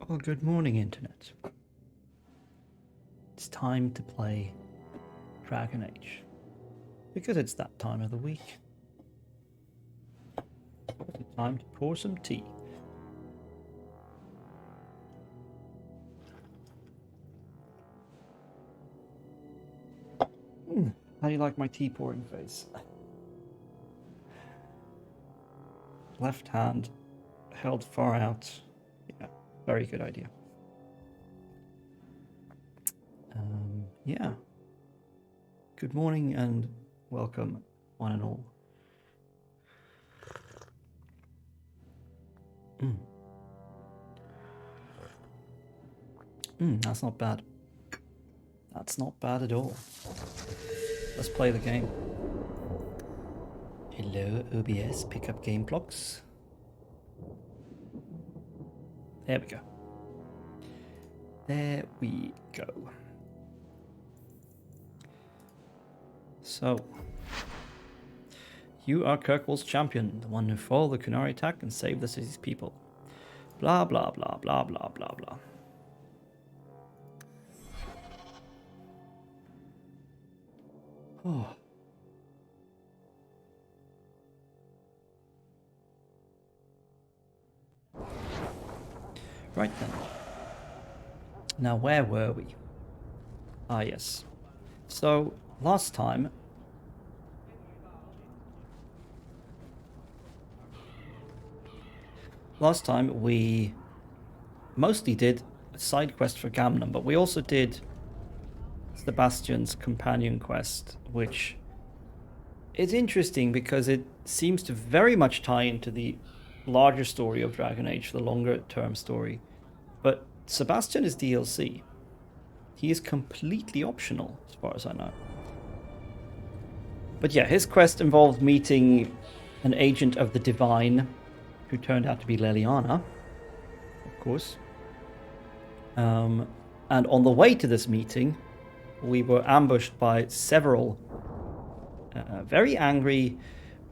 Well, good morning, Internet. It's time to play Dragon Age. Because it's that time of the week. It's time to pour some tea. How do you like my tea pouring face? Left hand held far out. Yeah, very good idea. Yeah. Good morning and welcome, one and all. That's not bad. That's not bad at all. Let's play the game. Hello, OBS, pick up game blocks. There we go. There we go. So, you are Kirkwall's champion, the one who foiled the Kunari attack and saved the city's people. Blah, blah, blah, blah, blah, blah, blah. Oh. Right then. Now, where were we? Ah, yes. So, last time... we mostly did a side quest for Gamnum, but we also did Sebastian's companion quest, which is interesting because it seems to very much tie into the larger story of Dragon Age, the longer term story. But Sebastian is DLC. He is completely optional, as far as I know. But yeah, his quest involved meeting an agent of the Divine, who turned out to be Leliana, of course. And on the way to this meeting, we were ambushed by several very angry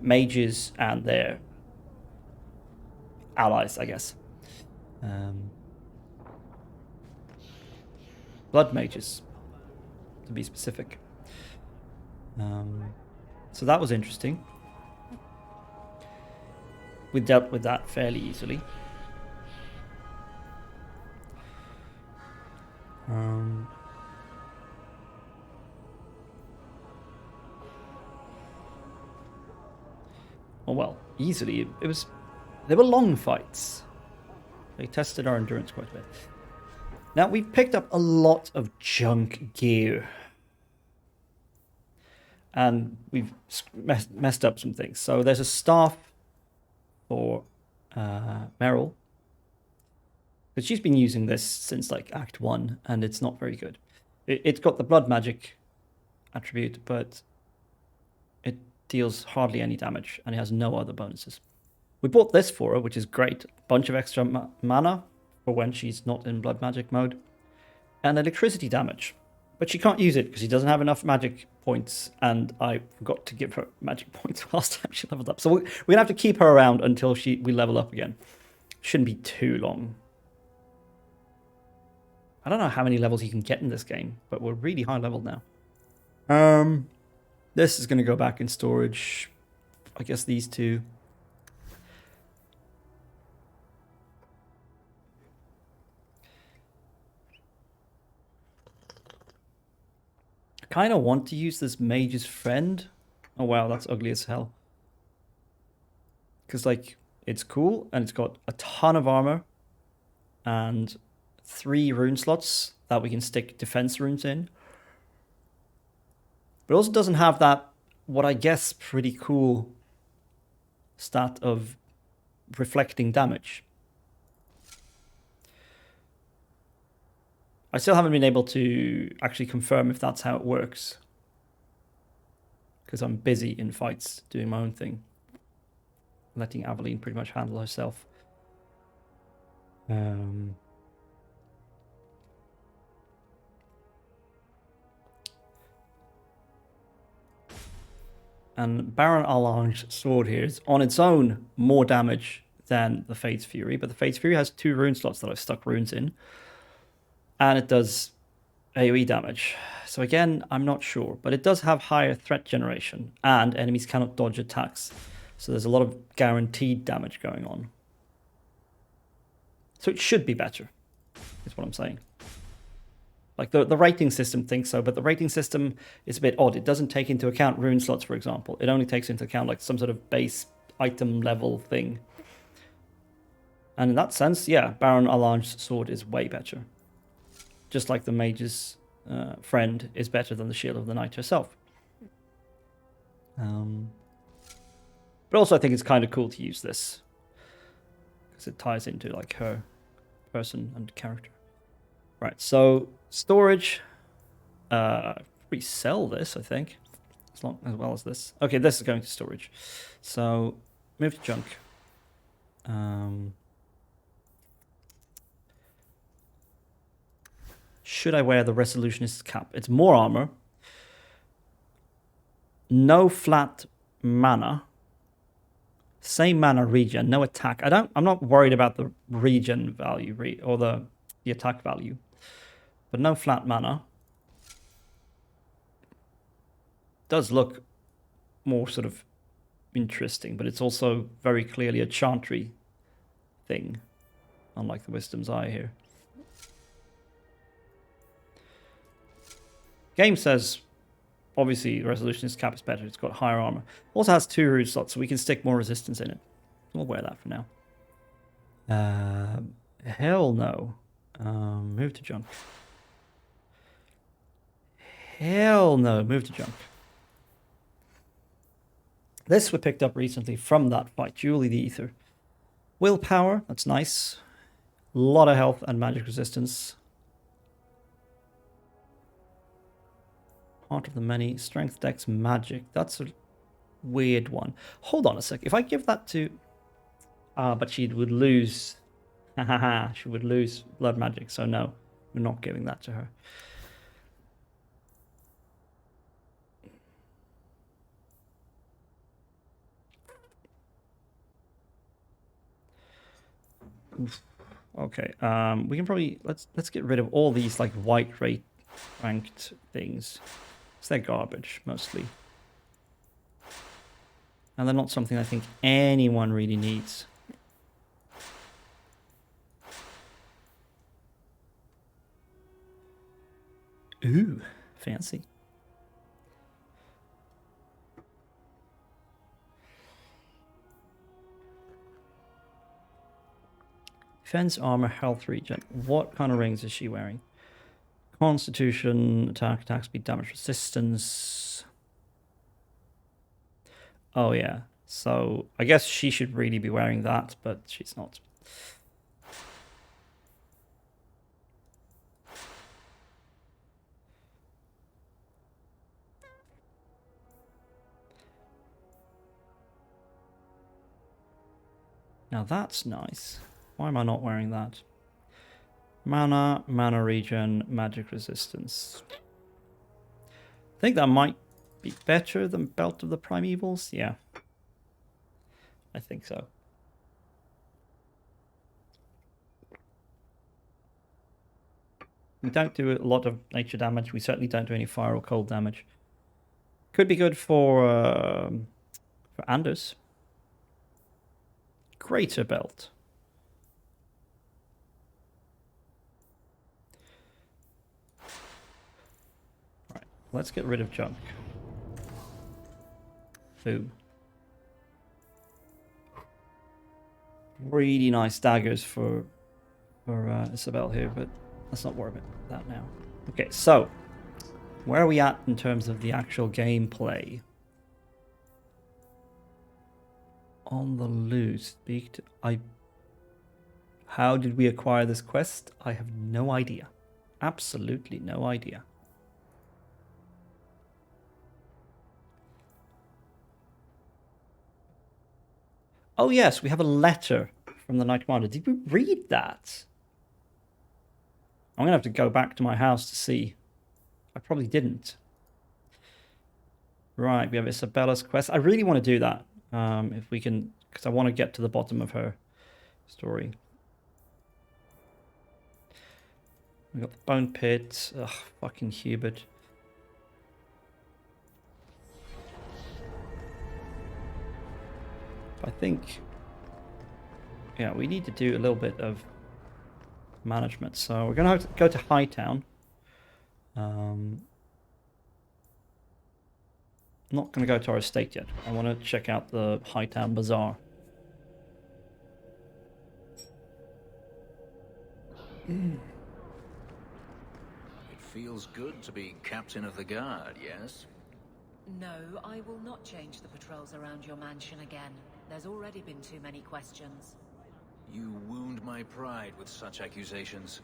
mages and their allies, I guess. Blood mages, to be specific. So that was interesting. We dealt with that fairly easily. Well, easily. They were long fights. They tested our endurance quite a bit. Now, we've picked up a lot of junk gear. And we've messed up some things. So there's a staff for Meryl. Because she's been using this since like Act 1, and it's not very good. It's got the blood magic attribute, but it deals hardly any damage, and it has no other bonuses. We bought this for her, which is great. Bunch of extra mana for when she's not in blood magic mode. And electricity damage. But she can't use it because she doesn't have enough magic points, and I forgot to give her magic points last time she leveled up. So we're going to have to keep her around until we level up again. Shouldn't be too long. I don't know how many levels you can get in this game, but we're really high level now. This is going to go back in storage. I guess these two. I kind of want to use this mage's friend. Oh wow, that's ugly as hell. Because like, it's cool, and it's got a ton of armor. And 3 rune slots that we can stick defense runes in. But it also doesn't have that, what I guess, pretty cool stat of reflecting damage. I still haven't been able to actually confirm if that's how it works. Because I'm busy in fights doing my own thing. Letting Aveline pretty much handle herself. And Baron Allange's sword here is on its own more damage than the Fade's Fury, but the Fade's Fury has 2 rune slots that I've stuck runes in, and it does AoE damage. So again, I'm not sure, but it does have higher threat generation, and enemies cannot dodge attacks. So there's a lot of guaranteed damage going on. So it should be better, is what I'm saying. Like the rating system thinks so, but the rating system is a bit odd. It doesn't take into account rune slots, for example. It only takes into account like some sort of base item level thing. And in that sense, yeah, Baron Alange's sword is way better. Just like the mage's friend is better than the Shield of the Knight herself. But also I think it's kind of cool to use this, because it ties into like her person and character. Right, so storage. We sell this, I think, as well as this. Okay, this is going to storage. So move to junk. Should I wear the Resolutionist cap? It's more armor. No flat mana. Same mana regen, no attack. I'm not worried about the regen value or the attack value. But no flat mana. Does look more sort of interesting, but it's also very clearly a chantry thing, unlike the Wisdom's Eye here. Game says, obviously, Resolutionist cap is better. It's got higher armor. Also has 2 rune slots, so we can stick more resistance in it. We'll wear that for now. Hell no. Move to junk. Hell no. Move to junk. This we picked up recently from that fight. Julie the Ether. Willpower. That's nice. A lot of health and magic resistance. Heart of the Many. Strength, Dex, Magic. That's a weird one. Hold on a sec. If I give that to... but she would lose... she would lose Blood Magic, so no. We're not giving that to her. Oof. Okay, we can probably... Let's get rid of all these like white ranked things. So they're garbage, mostly. And they're not something I think anyone really needs. Ooh, fancy. Defense, armor, health regen. What kind of rings is she wearing? Constitution, attack speed, damage resistance. Oh yeah, so I guess she should really be wearing that, but she's not. Now that's nice. Why am I not wearing that? Mana regen, magic resistance. I think that might be better than Belt of the Primevals. Yeah. I think so. We don't do a lot of nature damage. We certainly don't do any fire or cold damage. Could be good for Anders. Greater Belt. Right, let's get rid of junk. Boom. Really nice daggers for Isabel here, but let's not worry about that now. Okay, so where are we at in terms of the actual gameplay? On the loose, how did we acquire this quest? I have no idea. Absolutely no idea. Oh yes, we have a letter from the Knight Commander. Did we read that? I'm going to have to go back to my house to see. I probably didn't. Right, we have Isabella's quest. I really want to do that. If we can, because I want to get to the bottom of her story. We got the Bone Pit. Ugh, fucking Hubert. I think, yeah, we need to do a little bit of management. So we're gonna have to go to Hightown. I'm not gonna go to our estate yet. I want to check out the Hightown Bazaar. It feels good to be captain of the guard, yes? No, I will not change the patrols around your mansion again. There's already been too many questions. You wound my pride with such accusations.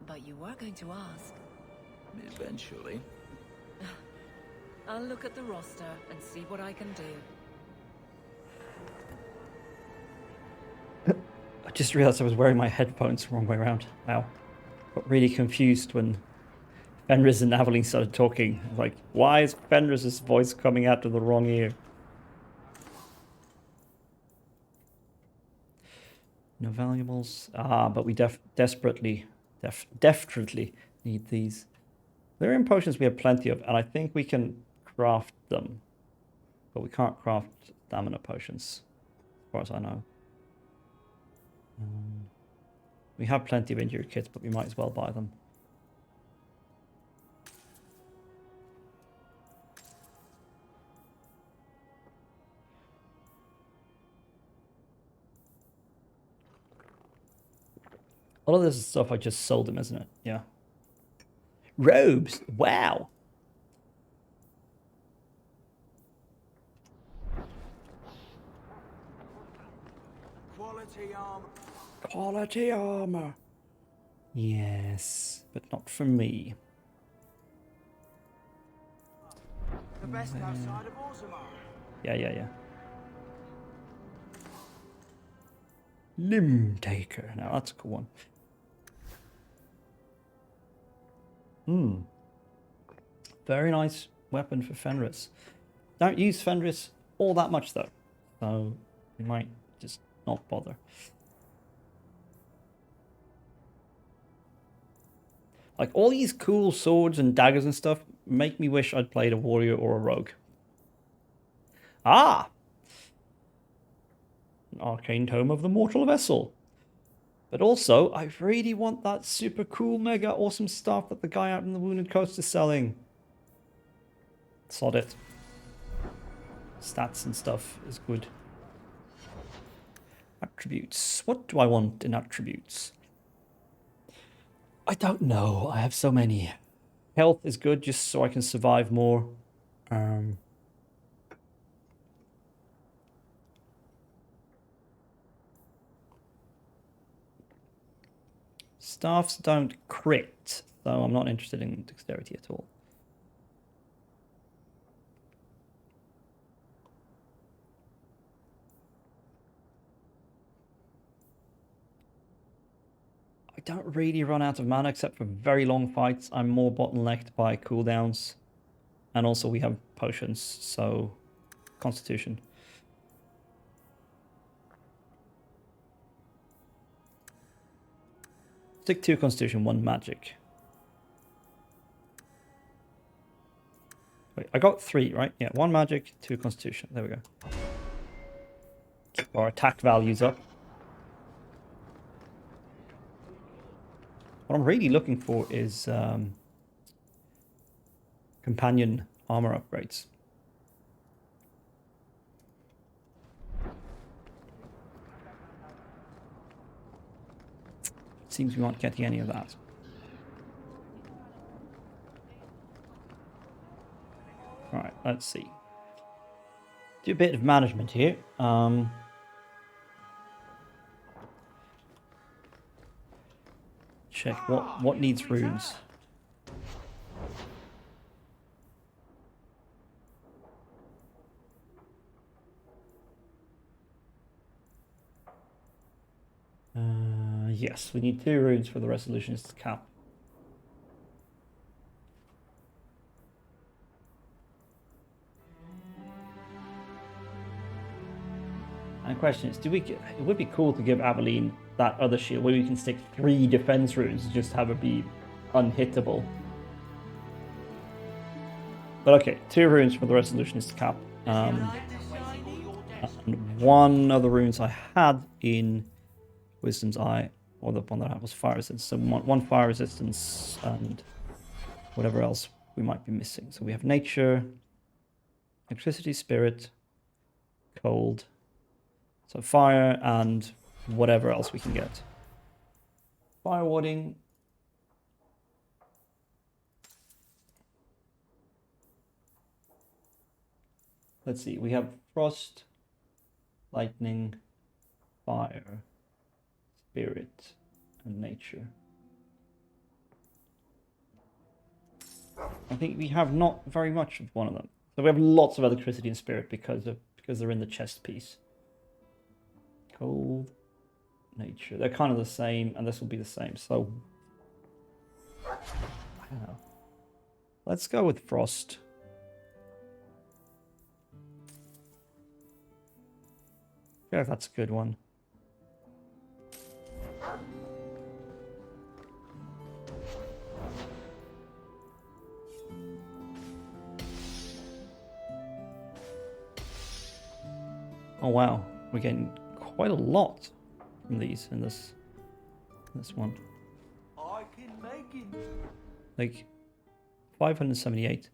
But you were going to ask. Eventually. I'll look at the roster and see what I can do. I just realized I was wearing my headphones the wrong way around. Wow. Got really confused when Fenris and Aveline started talking. I was like, why is Fenris's voice coming out of the wrong ear? No valuables. Ah, but we desperately need these. Lyrium potions we have plenty of, and I think we can craft them. But we can't craft stamina potions, as far as I know. We have plenty of injury kits, but we might as well buy them. All of this is stuff I just sold him, isn't it? Yeah. Robes. Wow. Quality armor. Quality armor. Yes, but not for me. The best outside of Orzammar. Yeah. Limb Taker. Now that's a cool one. Very nice weapon for Fenris. Don't use Fenris all that much though, so we might just not bother. Like all these cool swords and daggers and stuff make me wish I'd played a warrior or a rogue. Ah! An arcane tome of the mortal vessel. But also, I really want that super cool, mega awesome stuff that the guy out in the Wounded Coast is selling. Sod it. Stats and stuff is good. Attributes. What do I want in attributes? I don't know. I have so many. Health is good just so I can survive more. Staffs don't crit, so I'm not interested in dexterity at all. I don't really run out of mana except for very long fights. I'm more bottlenecked by cooldowns. And also we have potions, so Constitution. Stick 2 Constitution, 1 Magic. Wait, I got 3, right? Yeah, 1 Magic, 2 Constitution. There we go. Keep our attack values up. What I'm really looking for is companion armor upgrades. Seems we aren't getting any of that. Alright, let's see. Do a bit of management here. Check what needs runes. Yes, we need 2 runes for the resolutionist cap. And the question is, it would be cool to give Aveline that other shield where we can stick 3 defense runes and just have her be unhittable. But okay, 2 runes for the Resolutionist cap. And one of the runes I had in Wisdom's Eye, or the one that I had was Fire Resistance. So one Fire Resistance and whatever else we might be missing. So we have Nature, Electricity, Spirit, Cold. So Fire and whatever else we can get. Fire Warding. Let's see, we have Frost, Lightning, Fire, Spirit, and Nature. I think we have not very much of one of them. So we have lots of Electricity and Spirit because they're in the chest piece. Cold, Nature. They're kind of the same, and this will be the same. So I don't know. Let's go with Frost. Yeah, that's a good one. Oh wow, we're getting quite a lot from these in this one. I can make it. Like 578.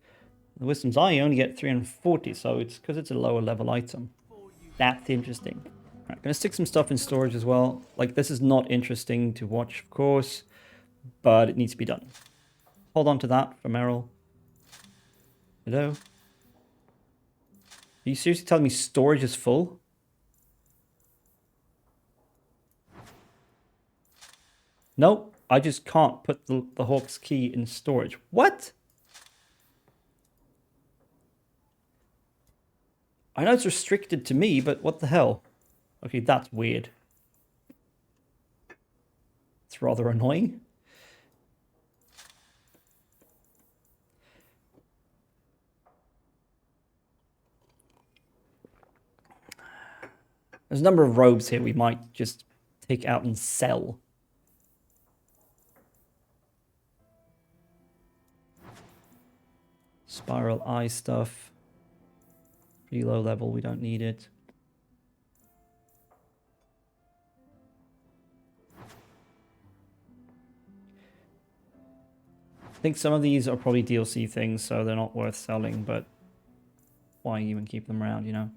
The Wisdom's Eye you only get 340, so it's because it's a lower level item. That's interesting. Alright, gonna stick some stuff in storage as well. Like, this is not interesting to watch, of course, but it needs to be done. Hold on to that for Meryl. Hello? Are you seriously telling me storage is full? Nope, I just can't put the Hawke's key in storage. What? I know it's restricted to me, but what the hell? Okay, that's weird. It's rather annoying. There's a number of robes here we might just take out and sell. Spiral eye stuff. Pretty low level, we don't need it. I think some of these are probably DLC things, so they're not worth selling, but why even keep them around, you know?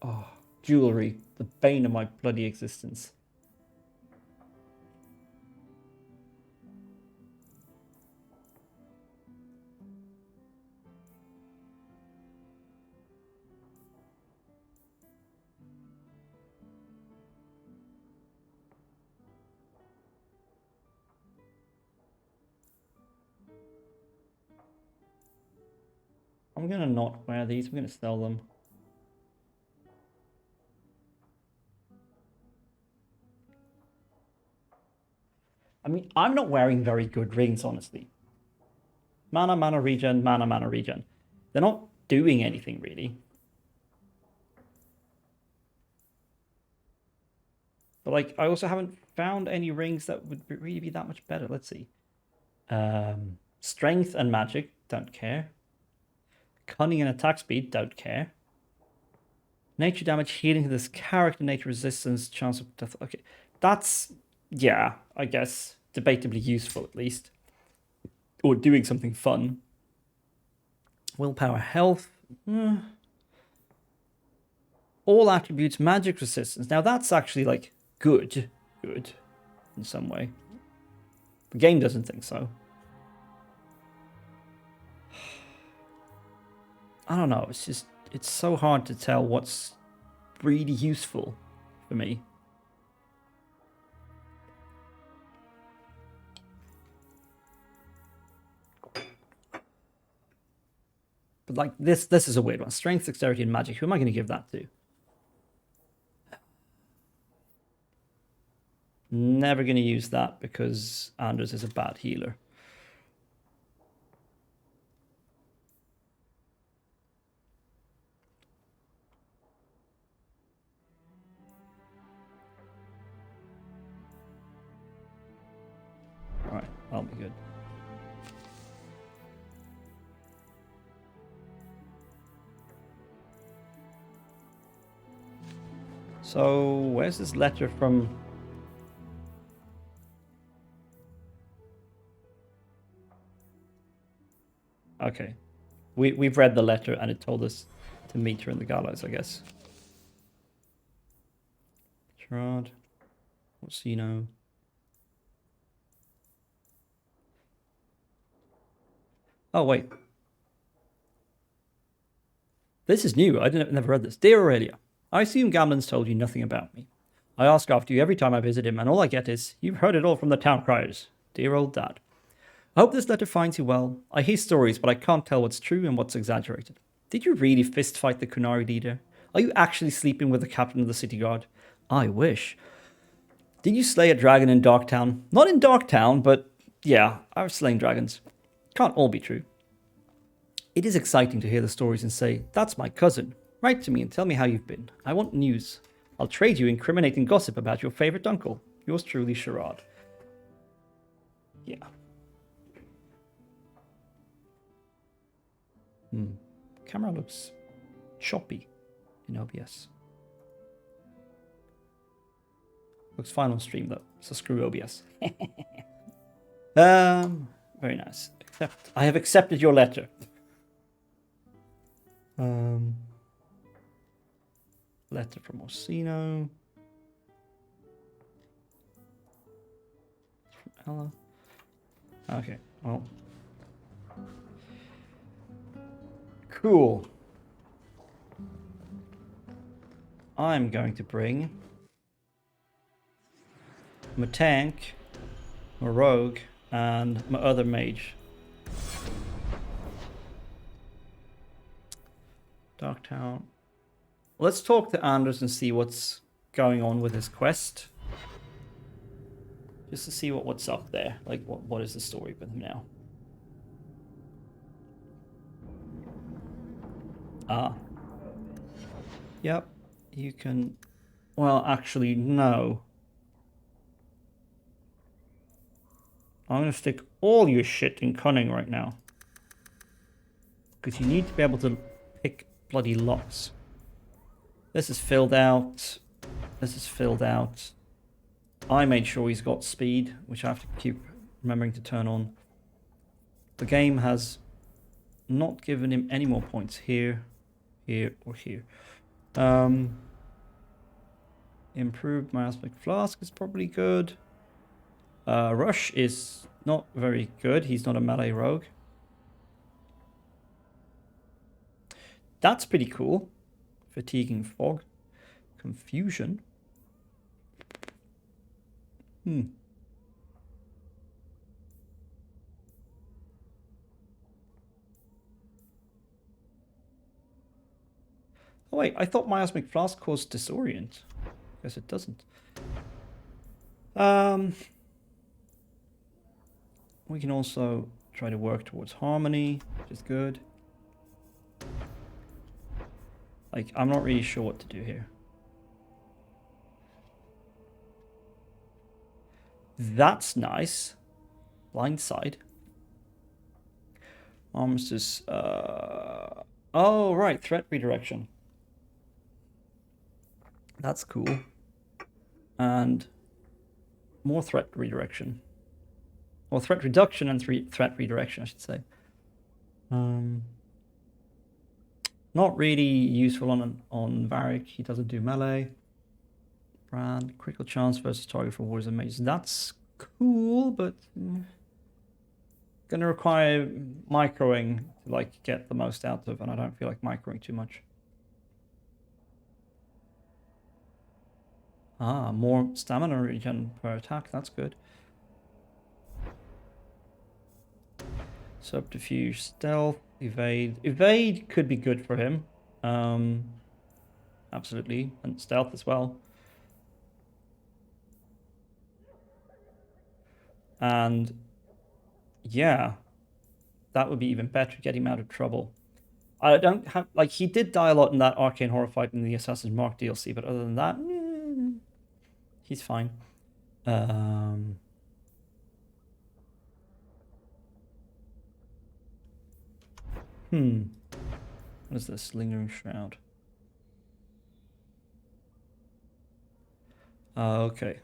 Oh, jewelry. The bane of my bloody existence. I'm gonna not wear these, I'm gonna sell them. I mean, I'm not wearing very good rings, honestly. Mana, mana regen, mana, mana regen. They're not doing anything, really. But, like, I also haven't found any rings that would really be that much better. Let's see. Strength and magic, don't care. Cunning and attack speed, don't care. Nature damage, healing to this character, nature resistance, chance of death. Okay, that's, yeah, I guess, debatably useful at least. Or doing something fun. Willpower, health. All attributes, magic resistance. Now that's actually, like, good in some way. The game doesn't think so. I don't know, it's so hard to tell what's really useful for me. But like this is a weird one. Strength, dexterity, and magic. Who am I going to give that to? Never going to use that because Anders is a bad healer. good. So, where's this letter from? Okay. We've read the letter and it told us to meet her in the gallows, I guess. Gerard. What's you know? Oh, wait. This is new. I never read this. Dear Aurelia, I assume Gamlen's told you nothing about me. I ask after you every time I visit him, and all I get is, you've heard it all from the town criers. Dear old dad. I hope this letter finds you well. I hear stories, but I can't tell what's true and what's exaggerated. Did you really fist fight the Kunari leader? Are you actually sleeping with the captain of the city guard? I wish. Did you slay a dragon in Darktown? Not in Darktown, but yeah, I've slain dragons. Can't all be true. It is exciting to hear the stories and say, that's my cousin. Write to me and tell me how you've been. I want news. I'll trade you incriminating gossip about your favorite uncle. Yours truly, Sherrod. Yeah. Camera looks choppy in OBS. Looks fine on stream though, so screw OBS. Very nice. I have accepted your letter. Letter from Orsino. From Ella. Okay, well. Cool. I'm going to bring my tank, my rogue, and my other mage. Darktown. Let's talk to Anders and see what's going on with his quest. Just to see what's up there. Like, what is the story with him now? Ah. Yep. You can... Well, actually, no. I'm going to stick all your shit in cunning right now. Because you need to be able to pick bloody locks. This is filled out. This is filled out. I made sure he's got speed, which I have to keep remembering to turn on. The game has not given him any more points here, here, or here. Improved miasmic flask is probably good. Rush is not very good. He's not a melee rogue. That's pretty cool. Fatiguing fog. Confusion. Oh wait, I thought miasmic flask caused disorient. Guess it doesn't. We can also try to work towards harmony, which is good. Like, I'm not really sure what to do here. That's nice. Blindside. Armistice. Oh, right. Threat redirection. That's cool. And more threat redirection. Or threat reduction and threat redirection, I should say. Not really useful on Varric. He doesn't do melee. Brand, critical chance versus target for warriors and mages. That's cool, but gonna require microing to like get the most out of, and I don't feel like microing too much. Ah, more stamina regen per attack. That's good. Subterfuge, stealth, evade. Evade could be good for him. Absolutely, and stealth as well. And yeah, that would be even better. Get him out of trouble. I don't have, like, he did die a lot in that Arcane Horror fight in the Assassin's Mark DLC, but other than that, he's fine. What is this? Lingering Shroud. Okay.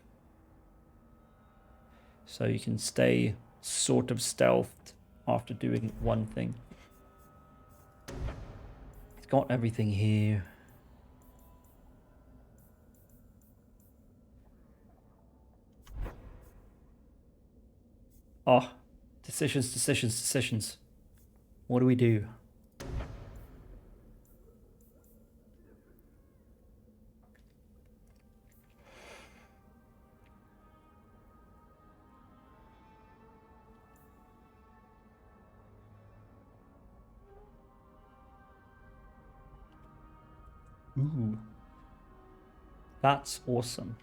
So you can stay sort of stealthed after doing one thing. It's got everything here. Oh, decisions. What do we do? Ooh. That's awesome.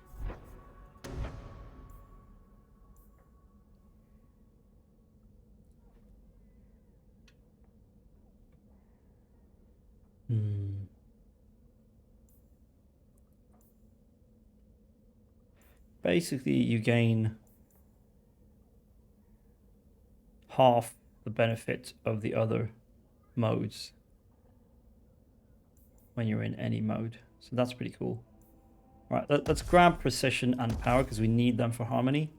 Basically, you gain half the benefit of the other modes when you're in any mode. So that's pretty cool. Right, let's grab precision and power because we need them for harmony.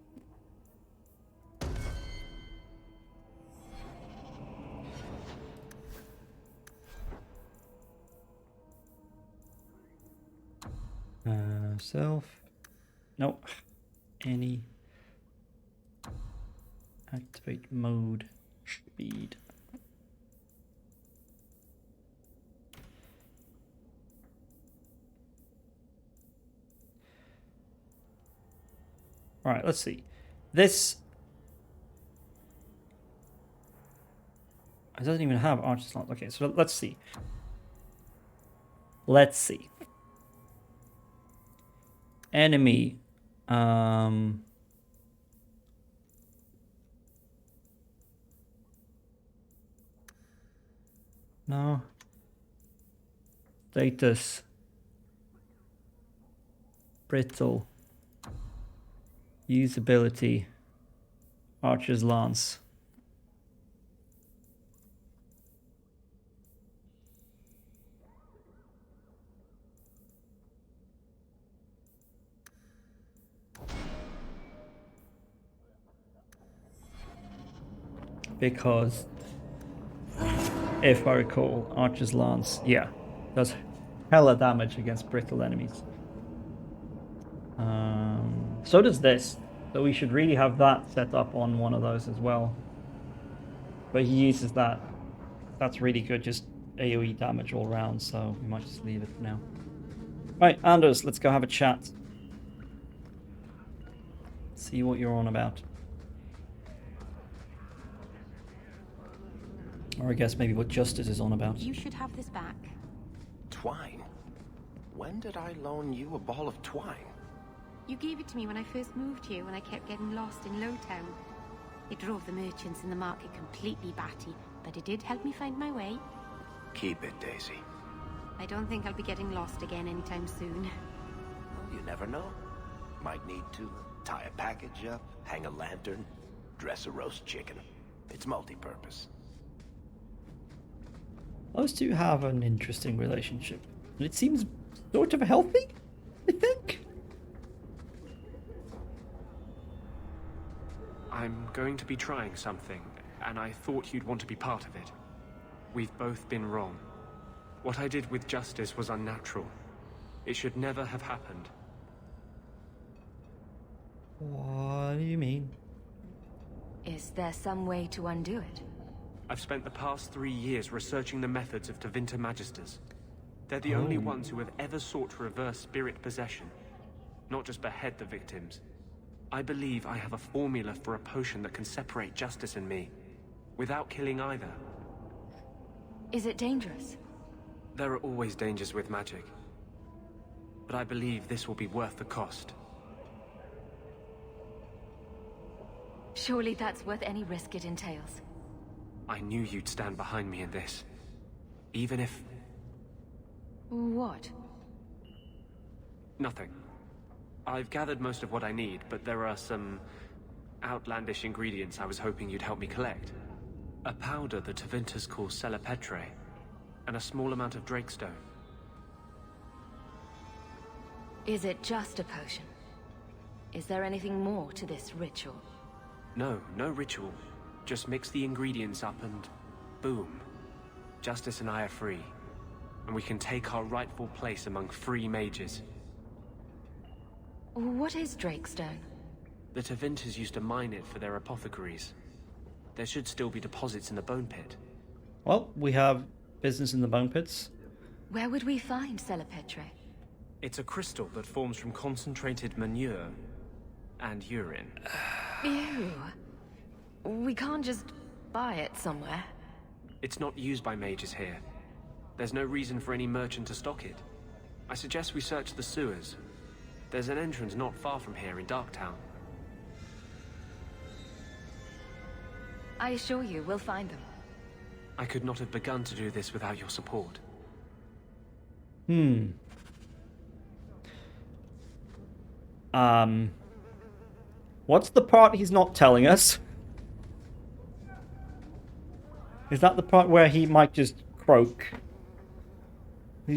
Self. Nope. Any. Activate mode. Speed. All right, let's see. This. It doesn't even have archer slot. Okay, so let's see. Let's see. Enemy. No. Status. Brittle. Usability. Archer's Lance. Because if I recall, Archer's Lance, yeah, does hella damage against brittle enemies. So does this, so we should really have that set up on one of those as well. But he uses that. That's really good, just AoE damage all around, so we might just leave it for now. Right, Anders, let's go have a chat. See what you're on about. Or I guess maybe what Justice is on about. You should have this back. Twine? When did I loan you a ball of twine? You gave it to me when I first moved here, when I kept getting lost in Lowtown. It drove the merchants in the market completely batty, but it did help me find my way. Keep it, Daisy. I don't think I'll be getting lost again anytime soon. Well, you never know. Might need to tie a package up, hang a lantern, dress a roast chicken. It's multi-purpose. Those two have an interesting relationship. And it seems sort of healthy, I think. I'm going to be trying something, and I thought you'd want to be part of it. We've both been wrong. What I did with Justice was unnatural. It should never have happened. What do you mean? Is there some way to undo it? I've spent the past 3 years researching the methods of Tevinter Magisters. They're the only ones who have ever sought to reverse spirit possession, not just behead the victims. I believe I have a formula for a potion that can separate Justice and me, without killing either. Is it dangerous? There are always dangers with magic, but I believe this will be worth the cost. Surely that's worth any risk it entails. I knew you'd stand behind me in this, even if... What? Nothing. I've gathered most of what I need, but there are some outlandish ingredients I was hoping you'd help me collect. A powder the Tevinters call Celepetre, and a small amount of Drakestone. Is it just a potion? Is there anything more to this ritual? No, no ritual. Just mix the ingredients up and boom. Justice and I are free. And we can take our rightful place among free mages. What is Drakestone? The Tevinters used to mine it for their apothecaries. There should still be deposits in the bone pit. Well, we have business in the bone pits. Where would we find Celepetre? It's a crystal that forms from concentrated manure and urine. Ew. We can't just buy it somewhere. It's not used by mages here. There's no reason for any merchant to stock it. I suggest we search the sewers. There's an entrance not far from here in Darktown. I assure you, we'll find them. I could not have begun to do this without your support. What's the part he's not telling us? Is that the part where he might just croak? I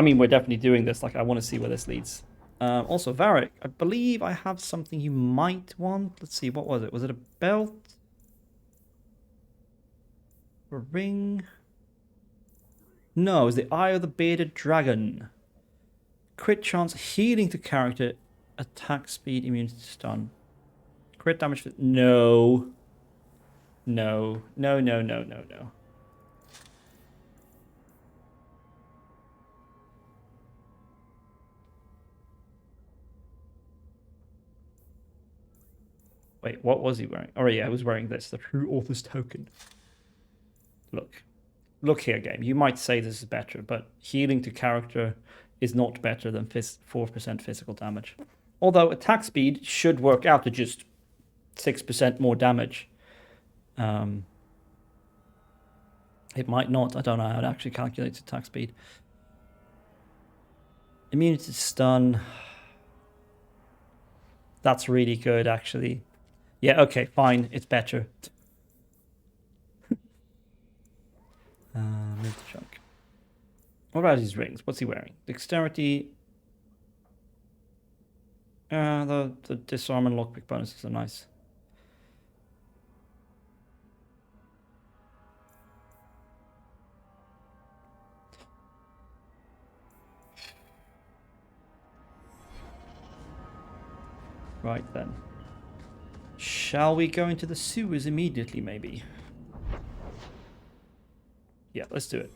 mean, we're definitely doing this. Like, I want to see where this leads. Also, Varric, I believe I have something you might want. Let's see, what was it? Was it a belt? A ring? No, it was the Eye of the Bearded Dragon. Crit chance, healing to character, attack speed, immunity to stun. Crit damage for... No. No. No, no, no, no, no. Wait, what was he wearing? Oh yeah, I was wearing this, the True Author's Token. Look. Look here, game. You might say this is better, but healing to character is not better than 4% physical damage. Although attack speed should work out to just 6% more damage. It might not. I don't know how it actually calculates attack speed. Immunity to stun. That's really good, actually. Yeah, okay, fine. It's better. Move the chunk. What about his rings? What's he wearing? Dexterity. The disarm and lockpick bonuses are nice. Right then. Shall we go into the sewers immediately, maybe? Yeah, let's do it.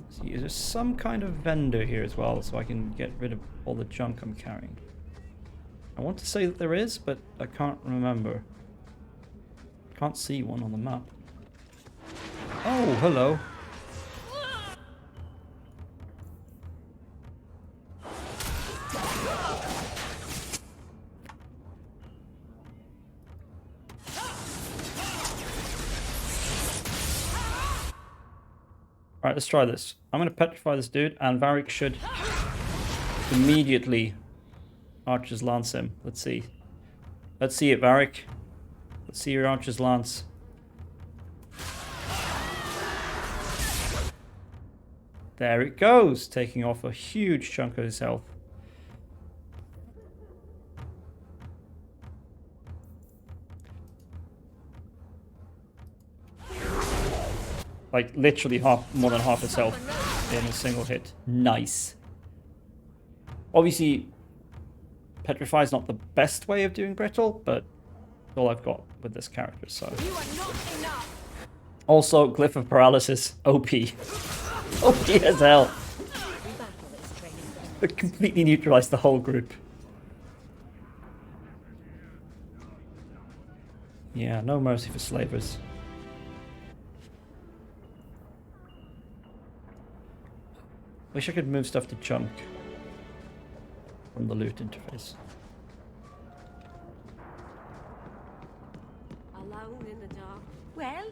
See, is there some kind of vendor here as well, so I can get rid of all the junk I'm carrying? I want to say that there is, but I can't remember. Can't see one on the map. Oh, hello. Alright, let's try this. I'm going to petrify this dude, and Varric should immediately Archer's Lance him. Let's see. Let's see it, Varric. Let's see your Archer's Lance. There it goes, taking off a huge chunk of his health. Like, literally more than half his health in a single hit. Nice. Obviously, Petrify is not the best way of doing Brittle, but all I've got with this character, so... Also, Glyph of Paralysis, OP. OP as hell. It completely neutralized the whole group. Yeah, no mercy for slavers. Wish I could move stuff to chunk from the loot interface. Alone in the dark. Well,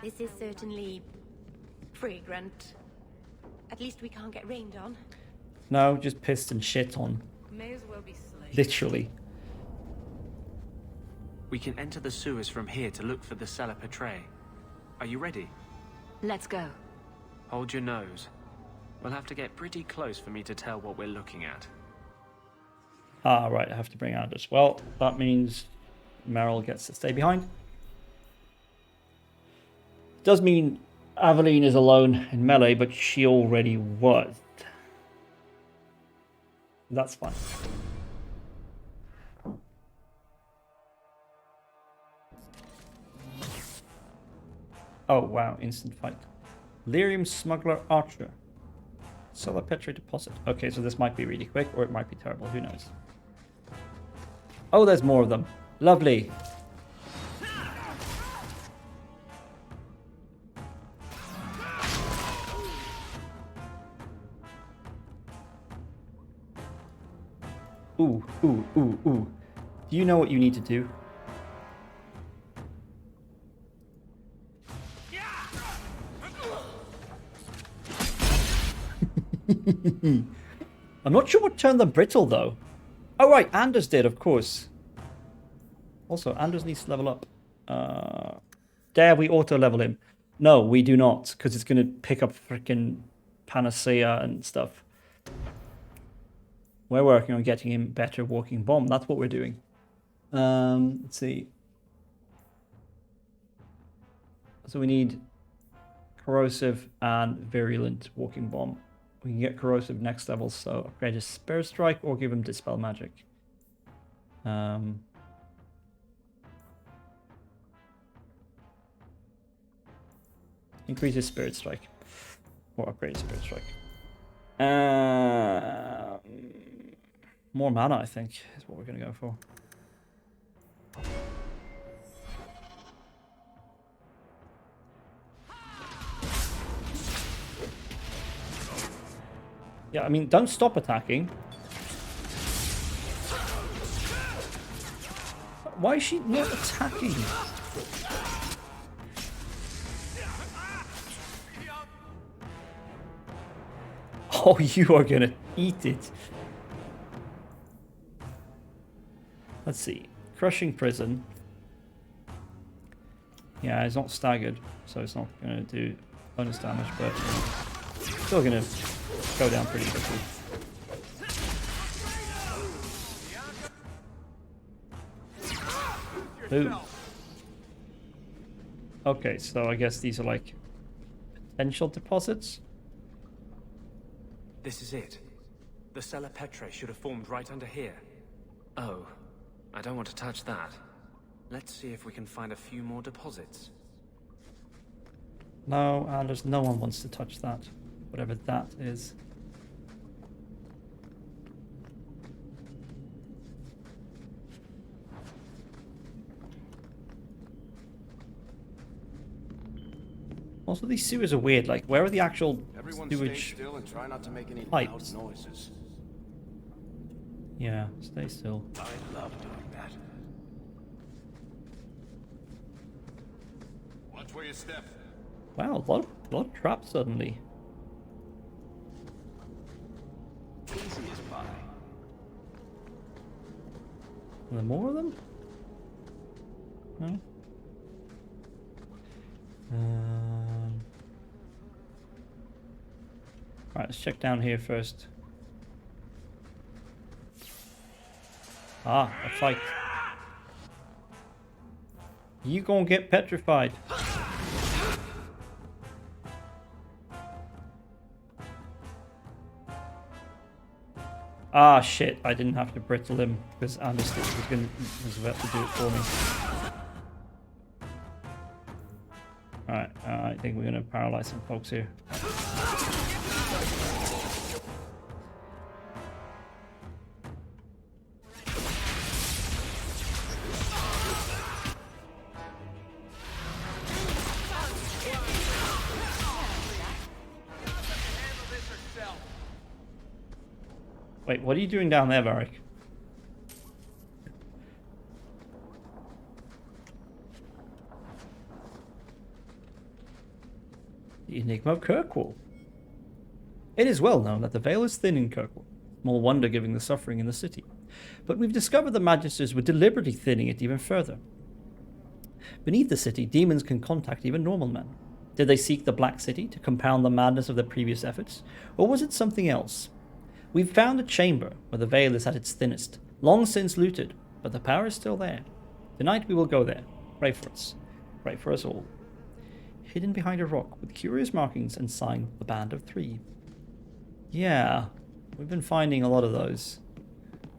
this is certainly fragrant. At least we can't get rained on. No, just pissed and shit on. May as well be slain. Literally. We can enter the sewers from here to look for the cellar Petre. Are you ready? Let's go. Hold your nose. We'll have to get pretty close for me to tell what we're looking at. Ah, right, I have to bring Anders. Well, that means Meryl gets to stay behind. Does mean Aveline is alone in melee, but she already was. That's fine. Oh, wow, instant fight. Lyrium Smuggler Archer. Cellar Petre Deposit. Okay, so this might be really quick, or it might be terrible, who knows. Oh, there's more of them. Lovely. Ooh, ooh, ooh, ooh. Do you know what you need to do? I'm not sure what turned them brittle, though. Oh, right, Anders did, of course. Also, Anders needs to level up. Dare we auto-level him? No, we do not, because it's going to pick up freaking Panacea and stuff. We're working on getting him better walking bomb. That's what we're doing. Let's see. So we need corrosive and virulent walking bomb. We can get corrosive next level, so upgrade his Spirit Strike or give him Dispel Magic. Increase his Spirit Strike. Or upgrade his Spirit Strike. More mana, I think, is what we're going to go for. Yeah, I mean, don't stop attacking. Why is she not attacking? Oh, you are gonna eat it. Let's see. Crushing Prison. Yeah, it's not staggered, so it's not gonna do bonus damage, but still gonna go down pretty quickly. Boom. Okay, so I guess these are like potential deposits. This is it. The cellar Petre should have formed right under here. Oh, I don't want to touch that. Let's see if we can find a few more deposits. No, Anders, no one wants to touch that. Whatever that is. Also, these sewers are weird. Like, where are the actual sewage still and try not to make any pipes? loud noises. Yeah, stay still. I love doing that. Watch where you step. Wow, a lot of traps suddenly. Easy as pie. Are there more of them? No? Right, let's check down here first. Ah, a fight. You gonna get petrified. Ah, shit, I didn't have to brittle him because Anders was about to do it for me. Alright, I think we're gonna paralyze some folks here. Wait, what are you doing down there, Varric? The Enigma of Kirkwall. It is well known that the veil is thin in Kirkwall. Small wonder given the suffering in the city. But we've discovered the Magisters were deliberately thinning it even further. Beneath the city, demons can contact even normal men. Did they seek the Black City to compound the madness of their previous efforts? Or was it something else? We've found a chamber where the veil is at its thinnest, long since looted, but the power is still there. Tonight we will go there. Pray for us. Pray for us all. Hidden behind a rock with curious markings and signed the Band of Three. Yeah, we've been finding a lot of those.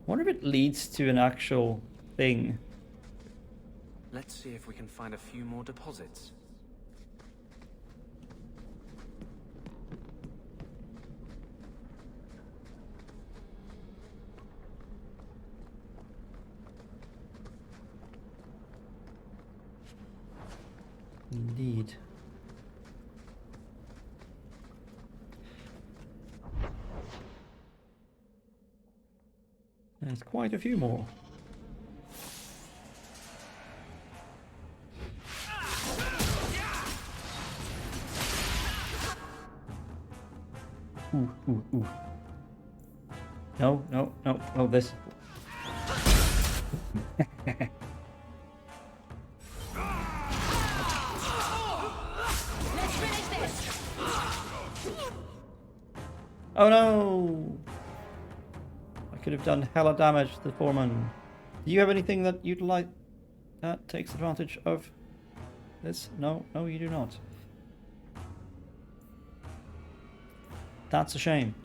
Wonder if it leads to an actual thing. Let's see if we can find a few more deposits. Indeed. There's quite a few more. Ooh. No, this. Oh no! I could have done hella damage to the foreman. Do you have anything that you'd like that takes advantage of this? No, you do not. That's a shame.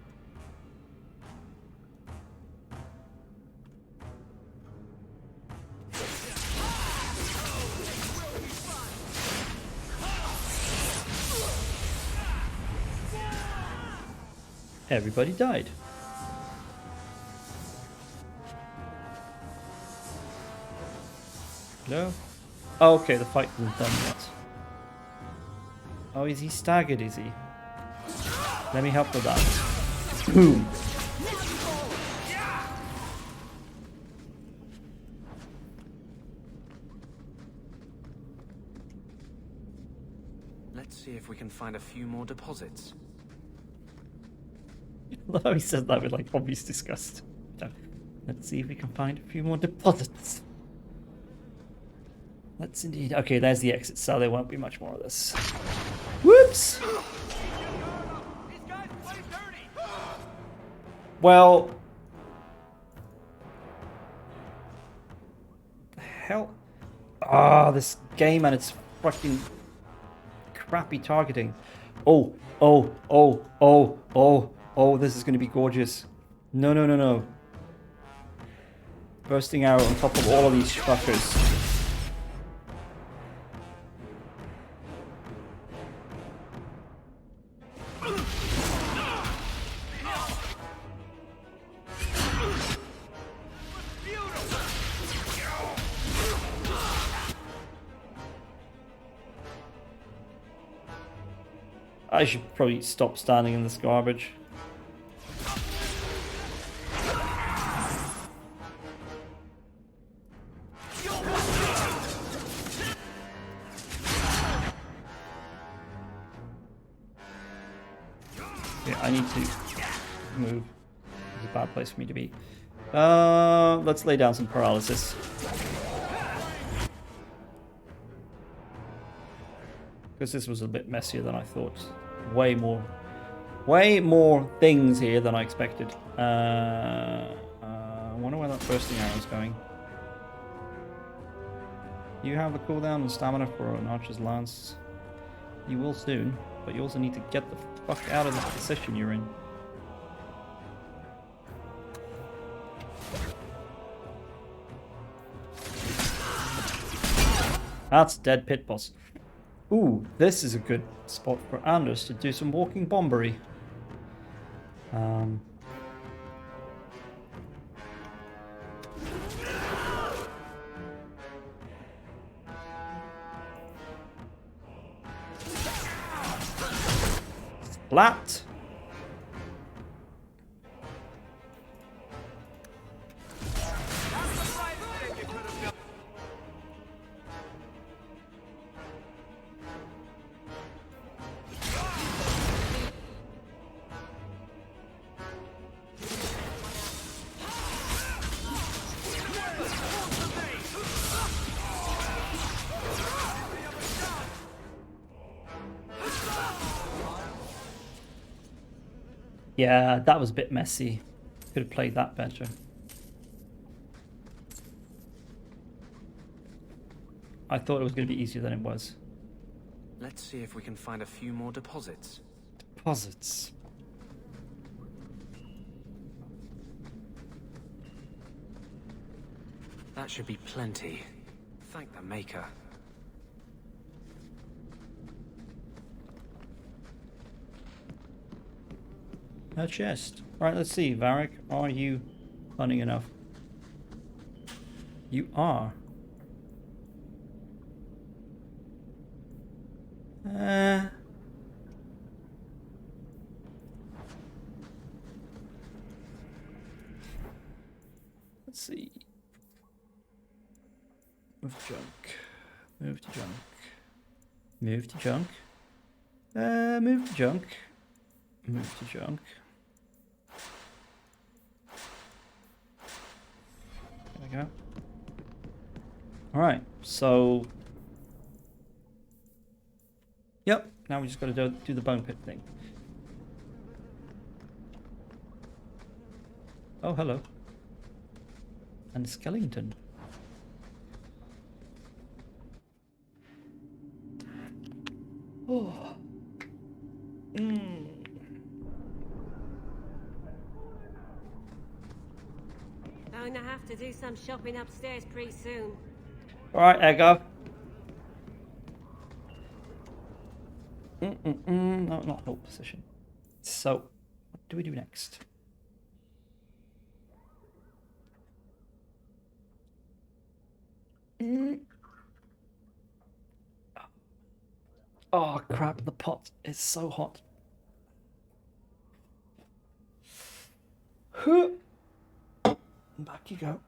Everybody died. No? Oh, okay, the fight isn't done yet. Oh, is he staggered, is he? Let me help with that. Boom! Let's see if we can find a few more deposits. I love how he says that with like obvious disgust. Let's see if we can find a few more deposits. Let's indeed. Okay, there's the exit cell. There won't be much more of this. Whoops! Well, the hell? Ah, this game and its fucking crappy targeting. Oh, this is going to be gorgeous. No. Bursting arrow on top of all of these fuckers. I should probably stop standing in this garbage. Yeah, I need to move. It's a bad place for me to be. Let's lay down some paralysis. Because this was a bit messier than I thought. Way more things here than I expected. I wonder where that bursting arrow is going. You have the cooldown and stamina for an archer's lance. You will soon, but you also need to get the fuck out of the position you're in. That's dead pit boss. Ooh, this is a good spot for Anders to do some walking bombery. Splat! Yeah, that was a bit messy. Could have played that better. I thought it was going to be easier than it was. Let's see if we can find a few more deposits. Deposits. That should be plenty. Thank the Maker. A chest. Right, let's see. Varric, are you cunning enough? You are. Let's see. Move to junk. Move to junk. Move to junk. Move to junk. Move to junk. There we go. Alright, so... Yep, now we just gotta do the bone pit thing. Oh, hello. And a skeleton. Oh. Going to have to do some shopping upstairs pretty soon. Alright, Edgar. No, not hold position. So, what do we do next? Oh crap, the pot is so hot. Back you go.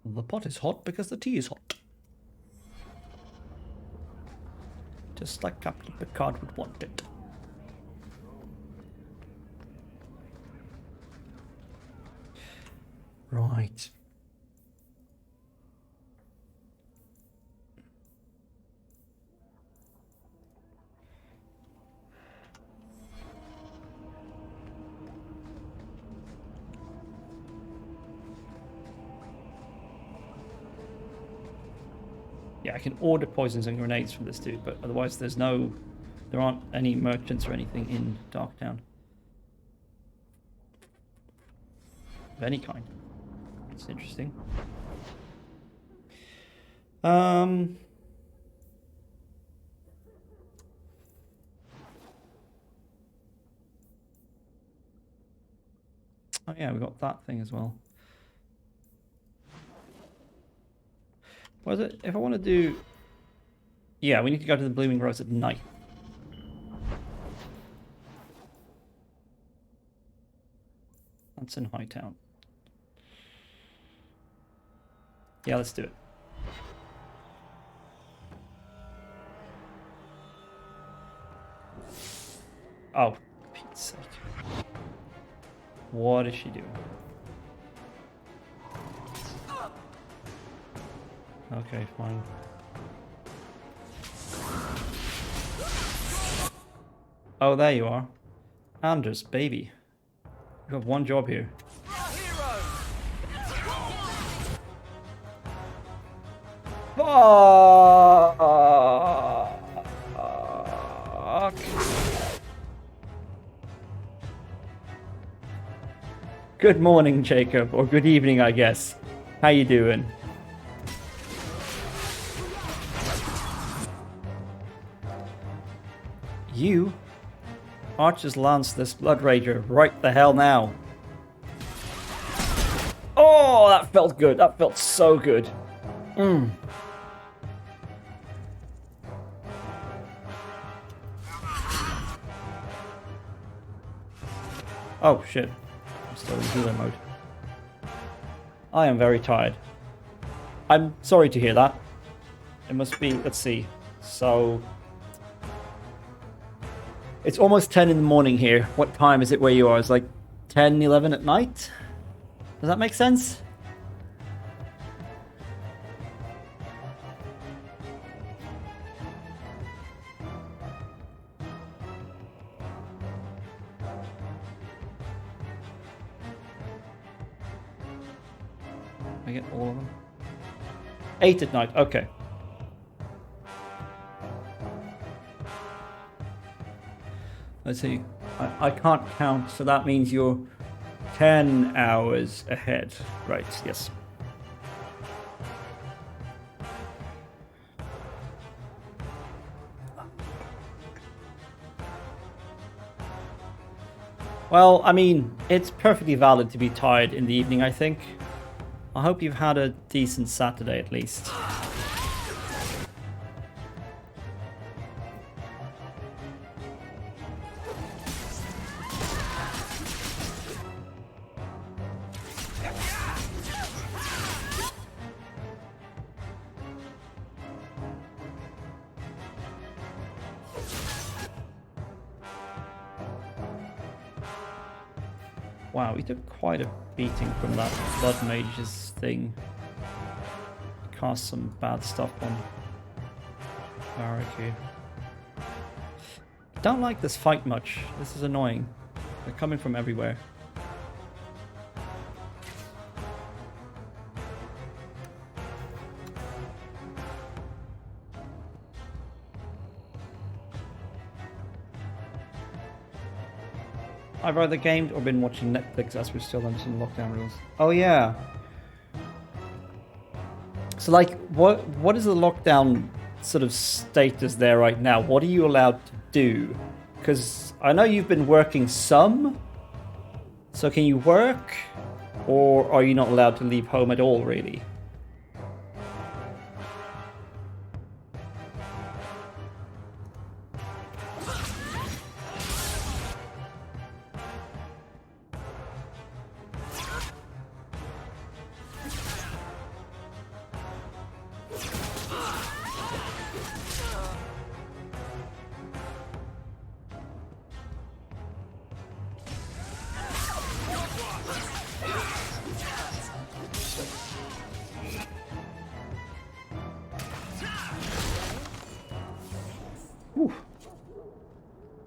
The pot is hot because the tea is hot. Just like Captain Picard would want it. Right. Yeah, I can order poisons and grenades from this dude, but otherwise there aren't any merchants or anything in Darktown. Of any kind. It's interesting. Oh yeah, we got that thing as well. What is it? If I want to do... Yeah, we need to go to the Blooming Rose at night. That's in Hightown. Yeah, let's do it. Oh, for Pete's sake. What is she doing? Okay, fine. Oh, there you are. Anders, baby. You have one job here. Fuck. Good morning, Jacob, or good evening, I guess. How you doing? You? Archer's lance this Blood Rager right the hell now. Oh, that felt good. That felt so good. Oh, shit. I'm still in healer mode. I am very tired. I'm sorry to hear that. It must be... Let's see. So... It's almost 10 in the morning here. What time is it where you are? It's like 10, 11 at night? Does that make sense? I get all of them. 8 at night, okay. Let's see. I can't count, so that means you're 10 hours ahead. Right, yes. Well, I mean, it's perfectly valid to be tired in the evening, I think. I hope you've had a decent Saturday at least. Wow, we took quite a beating from that Blood Mage's thing. Cast some bad stuff on Varric here. Don't like this fight much. This is annoying. They're coming from everywhere. I've either gamed or been watching Netflix as we're still under some lockdown rules. Oh yeah. So like, what is the lockdown sort of status there right now? What are you allowed to do? Because I know you've been working some. So can you work? Or are you not allowed to leave home at all, really? Whew.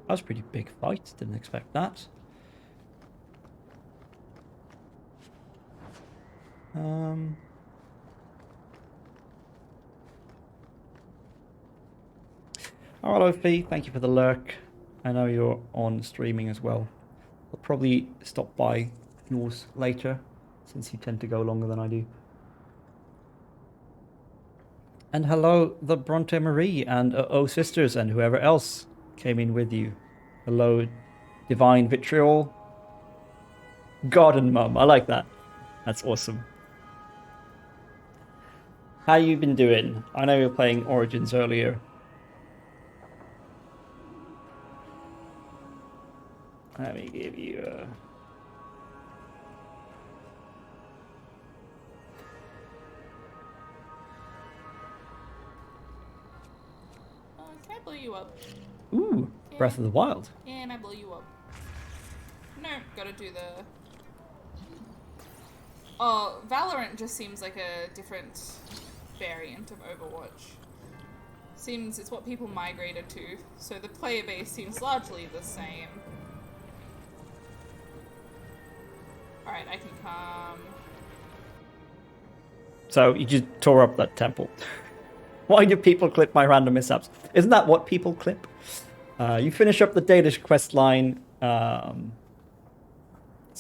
That was a pretty big fight, didn't expect that. Oh, hello, Fee. Thank you for the lurk. I know you're on streaming as well. I'll probably stop by yours later, since you tend to go longer than I do. And hello, the Bronte Marie and Oh Sisters and whoever else came in with you. Hello, Divine Vitriol. God and Mum, I like that. That's awesome. How you been doing? I know you were playing Origins earlier. Let me give you a... Can I blow you up? Ooh, Yeah. Breath of the Wild. Can I blow you up? No, gotta do the... Oh, Valorant just seems like a different variant of Overwatch. Seems it's what people migrated to, so the player base seems largely the same. Alright, I can come... So you just tore up that temple. Why do people clip my random mishaps? Isn't that what people clip? You finish up the Danish quest line, so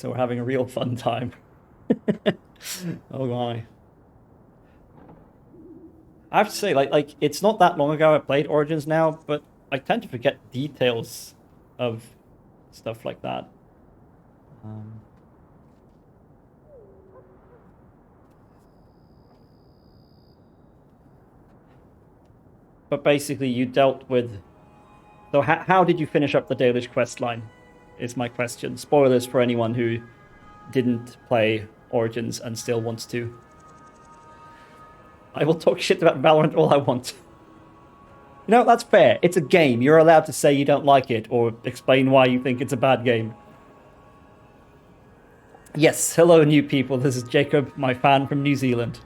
we're having a real fun time. Oh my. I have to say, like it's not that long ago I played Origins now, but I tend to forget details of stuff like that. But basically, you dealt with... So how did you finish up the Dalish quest line, is my question. Spoilers for anyone who didn't play Origins and still wants to. I will talk shit about Valorant all I want. You know, that's fair. It's a game. You're allowed to say you don't like it or explain why you think it's a bad game. Yes, hello new people. This is Jacob, my fan from New Zealand.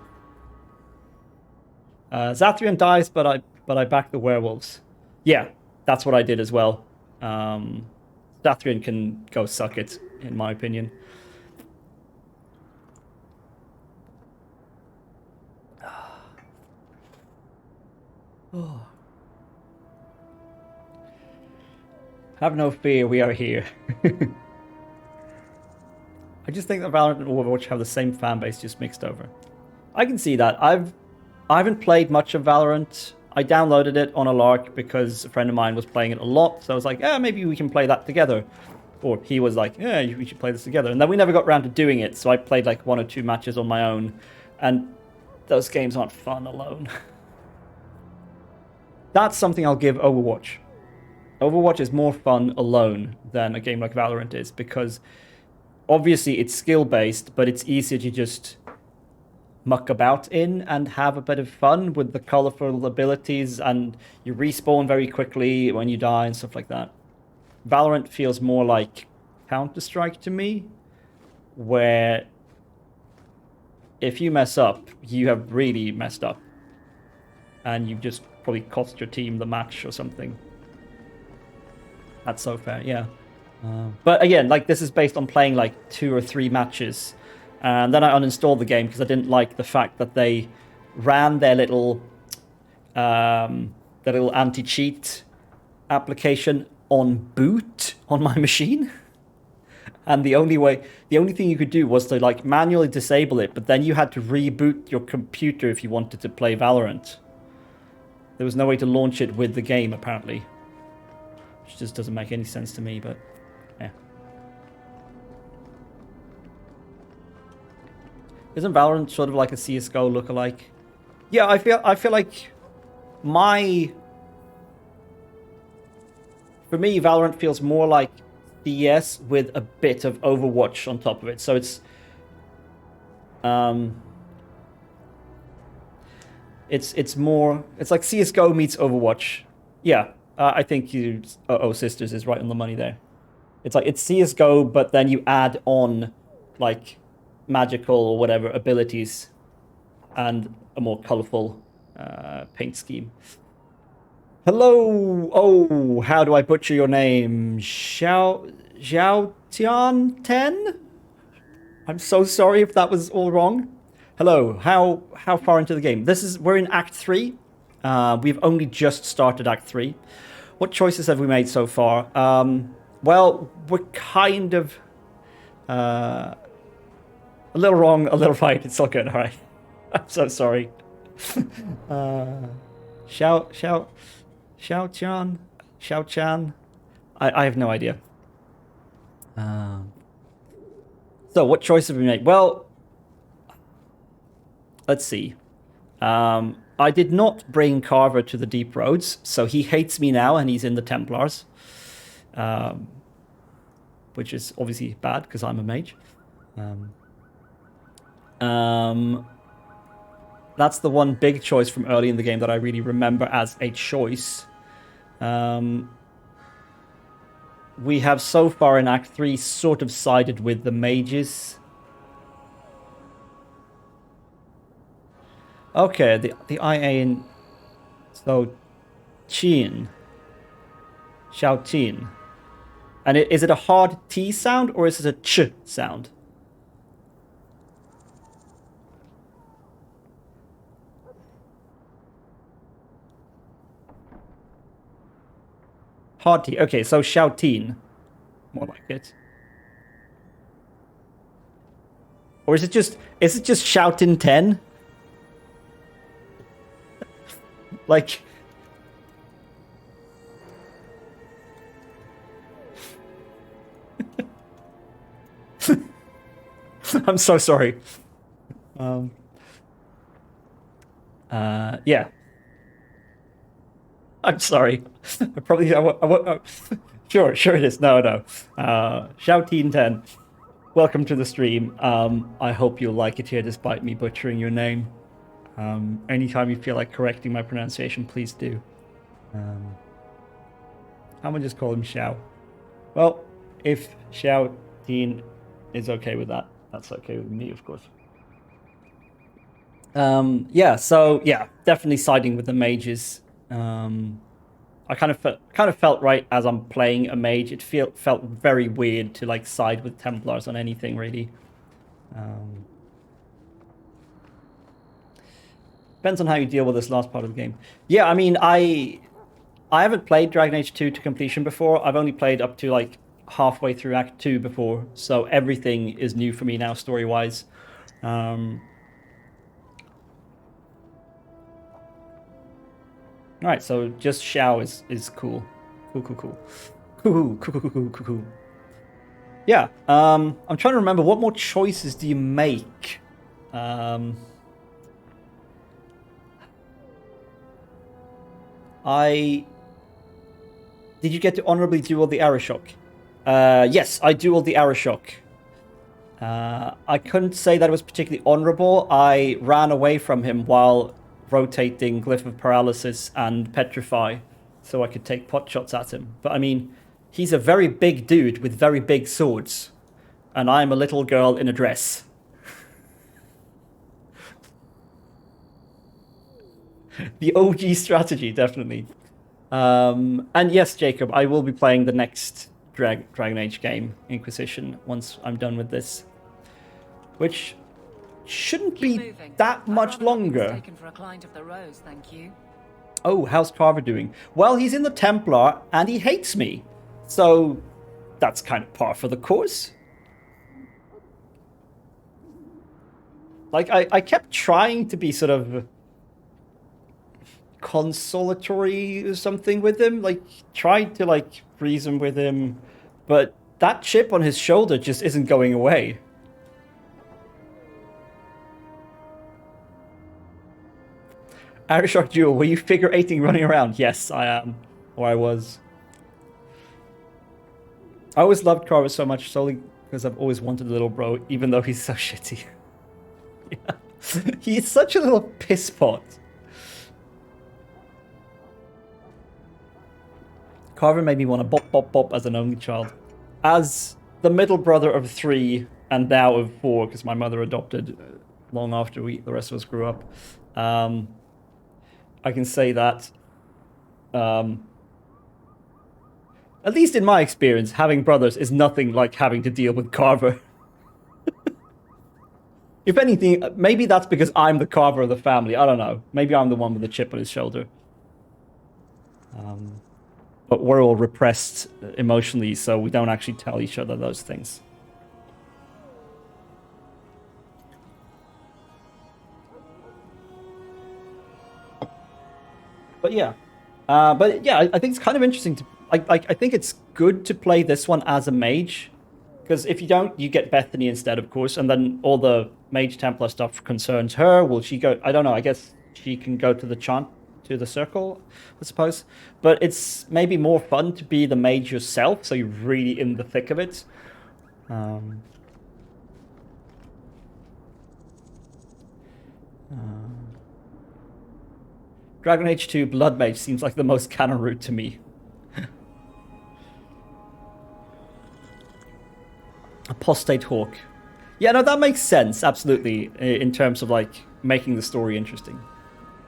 Zathrian dies, but I back the werewolves. Yeah, that's what I did as well. Zathrian can go suck it, in my opinion. Oh. Have no fear, we are here. I just think that Valorant and Overwatch have the same fan base, just mixed over. I can see that. I haven't played much of Valorant. I downloaded it on a lark because a friend of mine was playing it a lot, so I was like, yeah, maybe we can play that together. Or he was like, yeah, we should play this together. And then we never got around to doing it, so I played like 1 or 2 matches on my own. And those games aren't fun alone. That's something I'll give Overwatch. Overwatch is more fun alone than a game like Valorant is, because obviously it's skill-based, but it's easier to just muck about in and have a bit of fun with the colorful abilities, and you respawn very quickly when you die and stuff like that. Valorant feels more like Counter-Strike to me, where if you mess up, you have really messed up. And you've just probably cost your team the match or something. That's so fair, yeah. But again, like, this is based on playing like 2 or 3 matches. And then I uninstalled the game because I didn't like the fact that they ran their little anti-cheat application on boot on my machine. And the only thing you could do was to like manually disable it, but then you had to reboot your computer if you wanted to play Valorant. There was no way to launch it with the game, apparently. Which just doesn't make any sense to me, but yeah. Isn't Valorant sort of like a CS:GO lookalike? Yeah, I feel like for me, Valorant feels more like CS with a bit of Overwatch on top of it. So it's like CS:GO meets Overwatch. Yeah, I think you Sisters is right on the money there. It's CS:GO, but then you add on like magical or whatever abilities and a more colorful paint scheme. Hello. Oh, how do I butcher your name? Xiaotian 10? I'm so sorry if that was all wrong. Hello. How far into the game? We're in Act 3. We've only just started Act 3. What choices have we made so far? Well, we're kind of a little wrong, a little right. It's all good. All right. I'm so sorry. Xiao-Chan? I have no idea. So, what choice have we made? Well, let's see. I did not bring Carver to the Deep Roads, so he hates me now, and he's in the Templars. Which is obviously bad, because I'm a mage. That's the one big choice from early in the game that I really remember as a choice. We have so far in Act 3 sort of sided with the mages. Okay, the IA in... So, Qin. Xiaoqin. And is it a hard T sound, or is it a Ch sound? Hard T. Okay, so Xiaotin. More like it. Or is it just Shoutin 10? Like... I'm so sorry. Yeah. I'm sorry. I probably... Sure it is. No. Xiaotin 10. Welcome to the stream. I hope you'll like it here despite me butchering your name. Anytime you feel like correcting my pronunciation, please do. I'm gonna just call him Xiao. Well, if Xiao Dean is okay with that, that's okay with me, of course. Yeah, so yeah, definitely siding with the mages. I kind of felt right as I'm playing a mage. It felt very weird to like side with Templars on anything really. Depends on how you deal with this last part of the game. Yeah, I mean, I haven't played Dragon Age 2 to completion before. I've only played up to like halfway through Act 2 before, so everything is new for me now story-wise. Alright, so just Xiao is cool. Cool. Yeah, I'm trying to remember, what more choices do you make? Did you get to honorably duel the Arashok? Yes, I dueled the Arashok. I couldn't say that it was particularly honorable. I ran away from him while rotating Glyph of Paralysis and Petrify, so I could take pot shots at him. But I mean, he's a very big dude with very big swords, and I'm a little girl in a dress. The OG strategy, definitely. And yes, Jacob, I will be playing the next Dragon Age game, Inquisition, once I'm done with this, which shouldn't be that much longer. Taken for a client of the Rose, thank you. Oh, how's Carver doing? Well, he's in the Templar, and he hates me. So, that's kind of par for the course. Like, I kept trying to be sort of consolatory or something with him. Like, tried to, like, reason with him. But that chip on his shoulder just isn't going away. Arishok Jewel, were you figure 8ing running around? Yes, I am. Or I was. I always loved Carver so much, solely because I've always wanted a little bro, even though he's so shitty. Yeah. He's such a little piss pot. Carver made me want to bop, bop, bop as an only child. As the middle brother of 3, and now of 4, because my mother adopted long after the rest of us grew up. I can say that, at least in my experience, having brothers is nothing like having to deal with Carver. If anything, maybe that's because I'm the Carver of the family. I don't know. Maybe I'm the one with the chip on his shoulder. But we're all repressed emotionally, so we don't actually tell each other those things. But yeah, I think it's kind of interesting to. I think it's good to play this one as a mage, because if you don't, you get Bethany instead, of course, and then all the Mage Templar stuff concerns her. Will she go? I don't know. I guess she can go to the chant, to the circle, I suppose. But it's maybe more fun to be the mage yourself, so you're really in the thick of it. Dragon Age 2 Blood Mage seems like the most canon route to me. Apostate Hawke. Yeah, no, that makes sense, absolutely, in terms of, like, making the story interesting.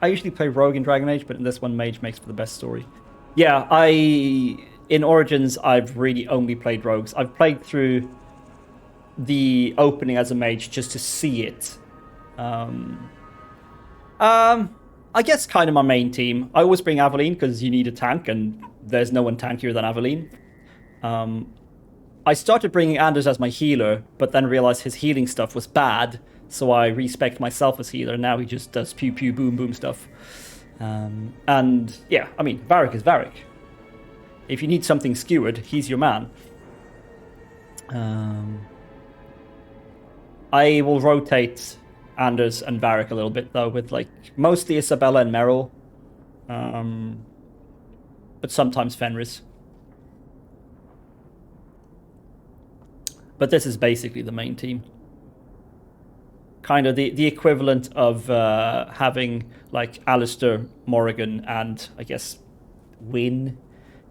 I usually play Rogue in Dragon Age, but in this one, Mage makes for the best story. Yeah, in Origins, I've really only played Rogues. I've played through the opening as a Mage just to see it. I guess kind of my main team. I always bring Aveline because you need a tank, and there's no one tankier than Aveline. I started bringing Anders as my healer, but then realized his healing stuff was bad, so I respect myself as healer. Now he just does pew pew boom boom stuff. And yeah, I mean, Varric is Varric. If you need something skewered, he's your man. I will rotate Anders and Varric a little bit, though, with, like, mostly Isabella and Meryl. But sometimes Fenris. But this is basically the main team. Kind of the equivalent of having, like, Alistair, Morrigan, and, I guess, win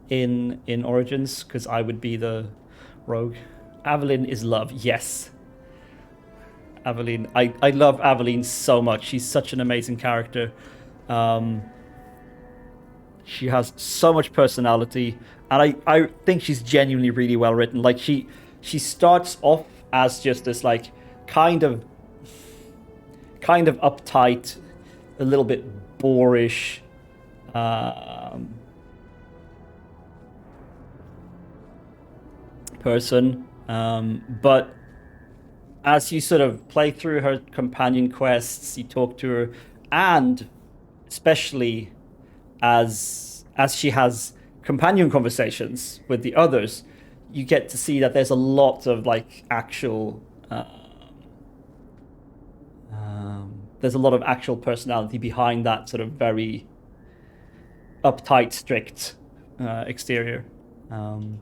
in Origins, because I would be the rogue. Aveline is love, yes. Aveline, I love Aveline so much. She's such an amazing character. She has so much personality, and I think she's genuinely really well written. Like she starts off as just this like kind of uptight, a little bit boorish person, but as you sort of play through her companion quests, you talk to her, and especially as she has companion conversations with the others, you get to see that there's a lot of like actual there's a lot of actual personality behind that sort of very uptight, strict exterior, and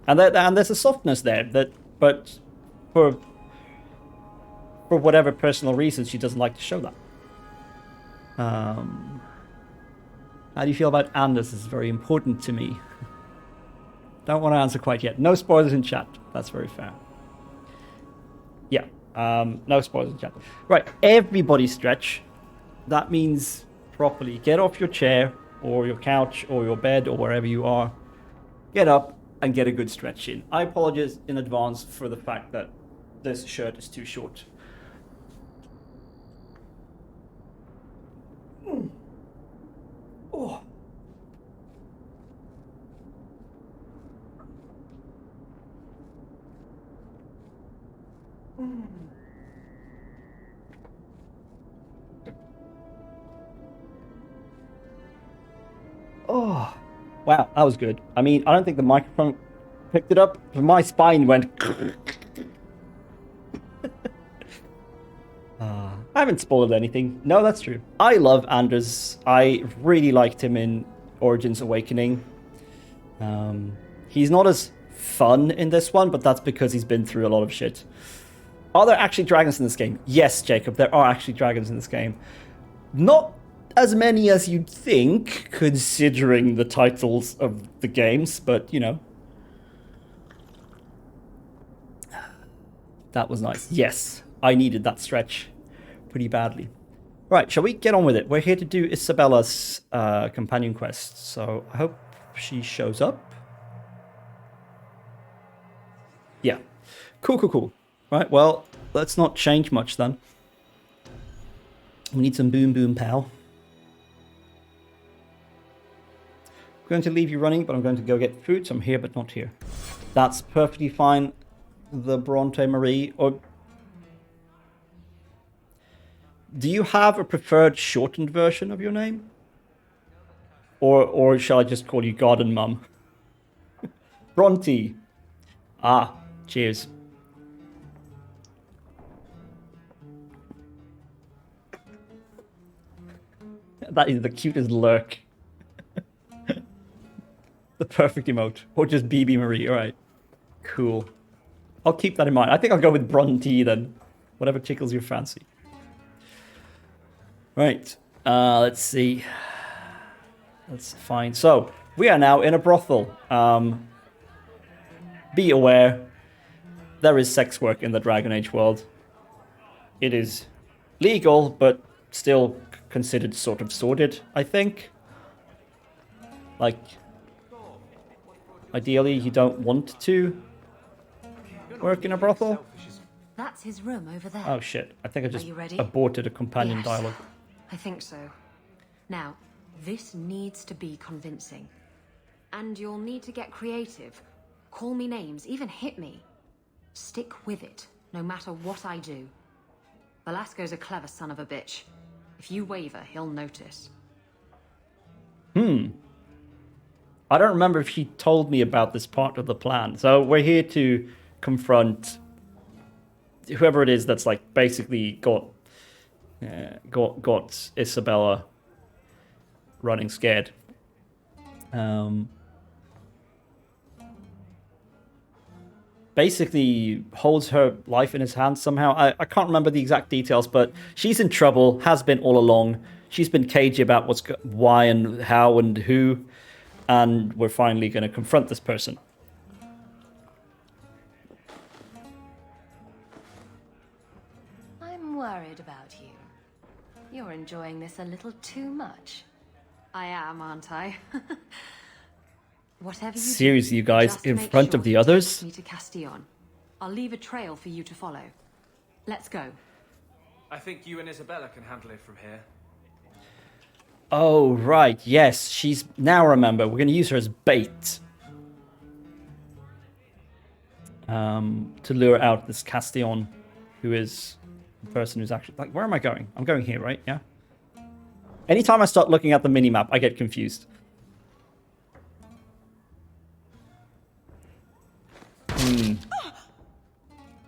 there's a softness there but for whatever personal reasons, she doesn't like to show that. How do you feel about Anders? This is very important to me. Don't want to answer quite yet. No spoilers in chat. That's very fair. Yeah, no spoilers in chat. Right, everybody stretch. That means properly get off your chair or your couch or your bed or wherever you are. Get up and get a good stretch in. I apologize in advance for the fact that this shirt is too short. Oh. Oh, wow, that was good. I mean, I don't think the microphone picked it up, but my spine went. I haven't spoiled anything. No, that's true. I love Anders. I really liked him in Origins Awakening. He's not as fun in this one, but that's because he's been through a lot of shit. Are there actually dragons in this game? Yes, Jacob, there are actually dragons in this game. Not as many as you'd think, considering the titles of the games, but, you know. That was nice. Yes, I needed that stretch pretty badly. Right, shall we get on with it? We're here to do Isabella's companion quest, so I hope she shows up. Yeah. Cool. Right, well, let's not change much then. We need some boom boom pow. I'm going to leave you running, but I'm going to go get food, so I'm here but not here. That's perfectly fine, the Bronte Marie. Or do you have a preferred shortened version of your name? Or shall I just call you Garden Mum? Bronte. Ah, cheers. That is the cutest lurk. The perfect emote. Or just BB Marie. Alright. Cool. I'll keep that in mind. I think I'll go with Bronte then. Whatever tickles your fancy. Right. Let's see. That's fine. So, we are now in a brothel. Be aware, there is sex work in the Dragon Age world. It is legal, but still considered sort of sordid, I think. Like, ideally, you don't want to work in a brothel. That's his room over there. Oh shit, I think I just Are you ready? aborted a companion Yes, dialogue. I think so. Now, this needs to be convincing. And you'll need to get creative. Call me names, even hit me. Stick with it, no matter what I do. Velasco's a clever son of a bitch. If you waver, he'll notice. I don't remember if she told me about this part of the plan. So we're here to confront whoever it is that's like basically got Isabella running scared. Basically holds her life in his hands somehow. I can't remember the exact details, but she's in trouble, has been all along. she's been cagey about why and how and who, and we're finally going to confront this person. I'm worried about you. You're enjoying this a little too much. I am, aren't I? Whatever you Seriously, do, you guys, just in make front sure of the it others? takes me to Castillon. I'll leave a trail for you to follow. Let's go. I think you and Isabella can handle it from here. Oh, right, yes, she's... Now remember, we're going to use her as bait. To lure out this Castillon, who is the person who's actually... Like, where am I going? I'm going here, right? Yeah? Anytime I start looking at the minimap, I get confused.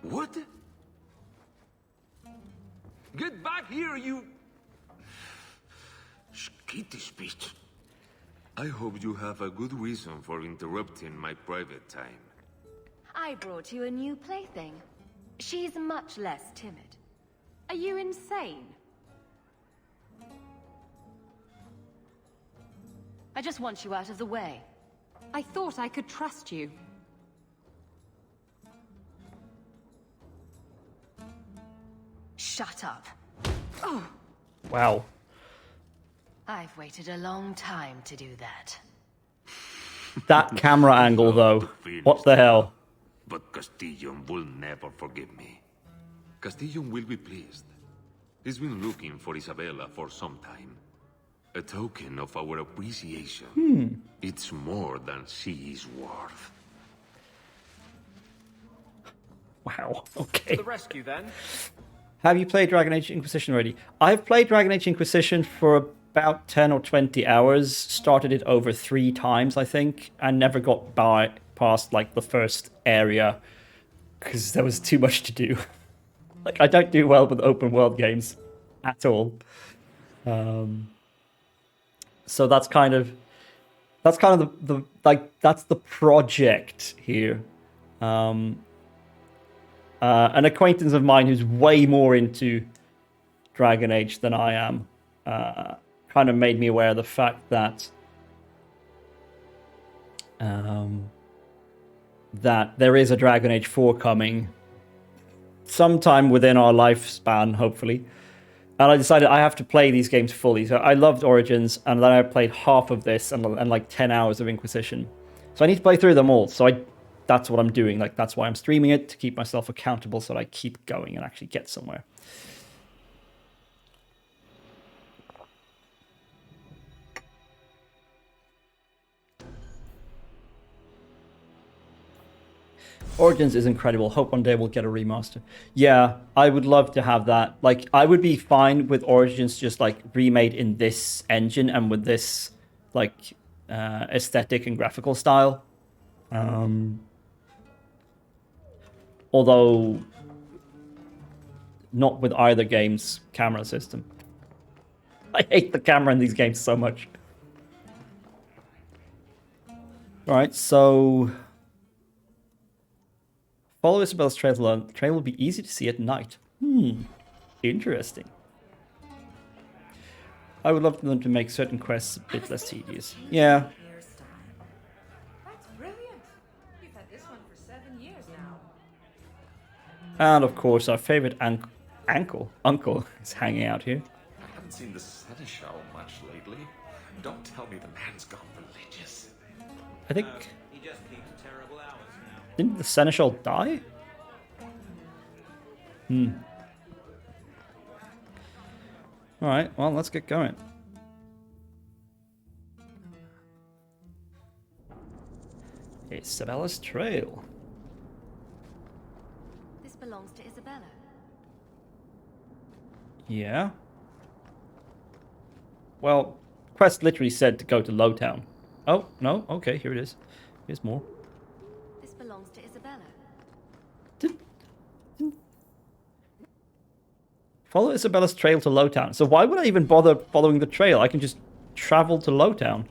What? Get back here, you... skittish beast. I hope you have a good reason for interrupting my private time. I brought you a new plaything. She's much less timid. Are you insane? I just want you out of the way. I thought I could trust you. Shut up. Wow. I've waited a long time to do that. That camera angle, though. What the hell? But Castillon will never forgive me. Castillon will be pleased. He's been looking for Isabella for some time. A token of our appreciation. It's more than she is worth. Wow, okay. The rescue, then? Have you played Dragon Age Inquisition already? I've played Dragon Age Inquisition for about 10 or 20 hours. Started it over 3 times, I think. And never got past, like, the first area. Because there was too much to do. Like, I don't do well with open world games. At all. So that's kind of that's the project here. An acquaintance of mine who's way more into Dragon Age than I am kind of made me aware of the fact that that there is a Dragon Age 4 coming sometime within our lifespan, hopefully. And I decided I have to play these games fully. So I loved Origins, and then I played half of this and like 10 hours of Inquisition. So I need to play through them all. So that's what I'm doing. Like, that's why I'm streaming it, to keep myself accountable so that I keep going and actually get somewhere. Origins is incredible. Hope one day we'll get a remaster. Yeah, I would love to have that. Like, I would be fine with Origins just like remade in this engine and with this like aesthetic and graphical style. Although not with either game's camera system. I hate the camera in these games so much. Alright, so follow Isabella's trail alone. The trail will be easy to see at night. Interesting. I would love them to make certain quests a bit less tedious. Yeah. That's brilliant. You've had this one for 7 years now. And of course, our favorite uncle is hanging out here. I haven't seen the Seneschal much lately. Don't tell me the man's gone religious. I think... He just keeps terrible hours now. Didn't the Seneschal die? Alright, well, let's get going. Isabella's Trail. This belongs to Isabella. Yeah. Well, quest literally said to go to Lowtown. Oh, no, okay, here it is. Here's more. This belongs to Isabella. Follow Isabella's trail to Lowtown. So why would I even bother following the trail? I can just travel to Lowtown.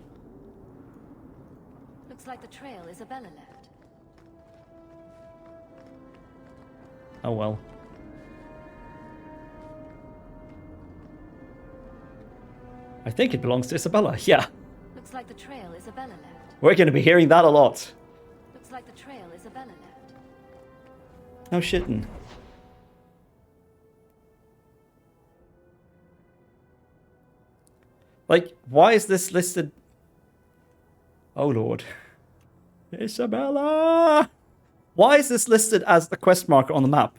Looks like the trail Isabella left. Oh well. I think it belongs to Isabella. Yeah. Looks like the trail Isabella left. We're going to be hearing that a lot. Looks like the trail Isabella left. No shitting. Like, why is this listed? Oh, Lord. Isabella! Why is this listed as the quest marker on the map?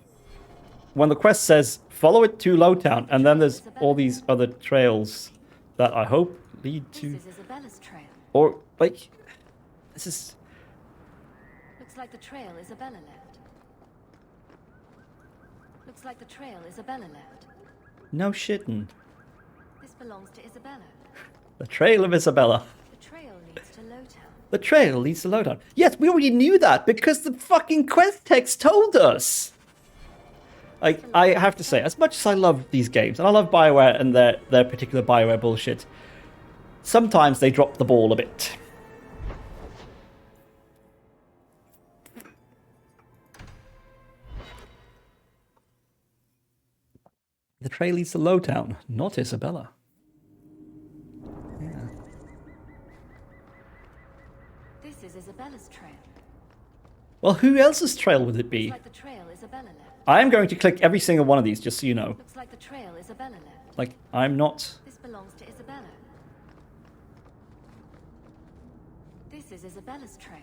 When the quest says, follow it to Lowtown, and then there's all these other trails that I hope lead to... This is Isabella's trail. Or, like, this is... Looks like the trail Isabella left. Looks like the trail Isabella left. No shitting. This belongs to Isabella. The trail of Isabella. The trail leads to Lowtown. The trail leads to Lowtown. Yes, we already knew that because the fucking quest text told us. Like, I have to say, as much as I love these games, and I love BioWare and their particular BioWare bullshit, sometimes they drop the ball a bit. The trail leads to Lowtown, not Isabella. Yeah. This is Isabella's trail. Well, who else's trail would it be? Looks like the trail Isabella left. I am going to click every single one of these, just so you know. Looks like the trail Isabella left. Like, I'm not... This belongs to Isabella. This is Isabella's trail.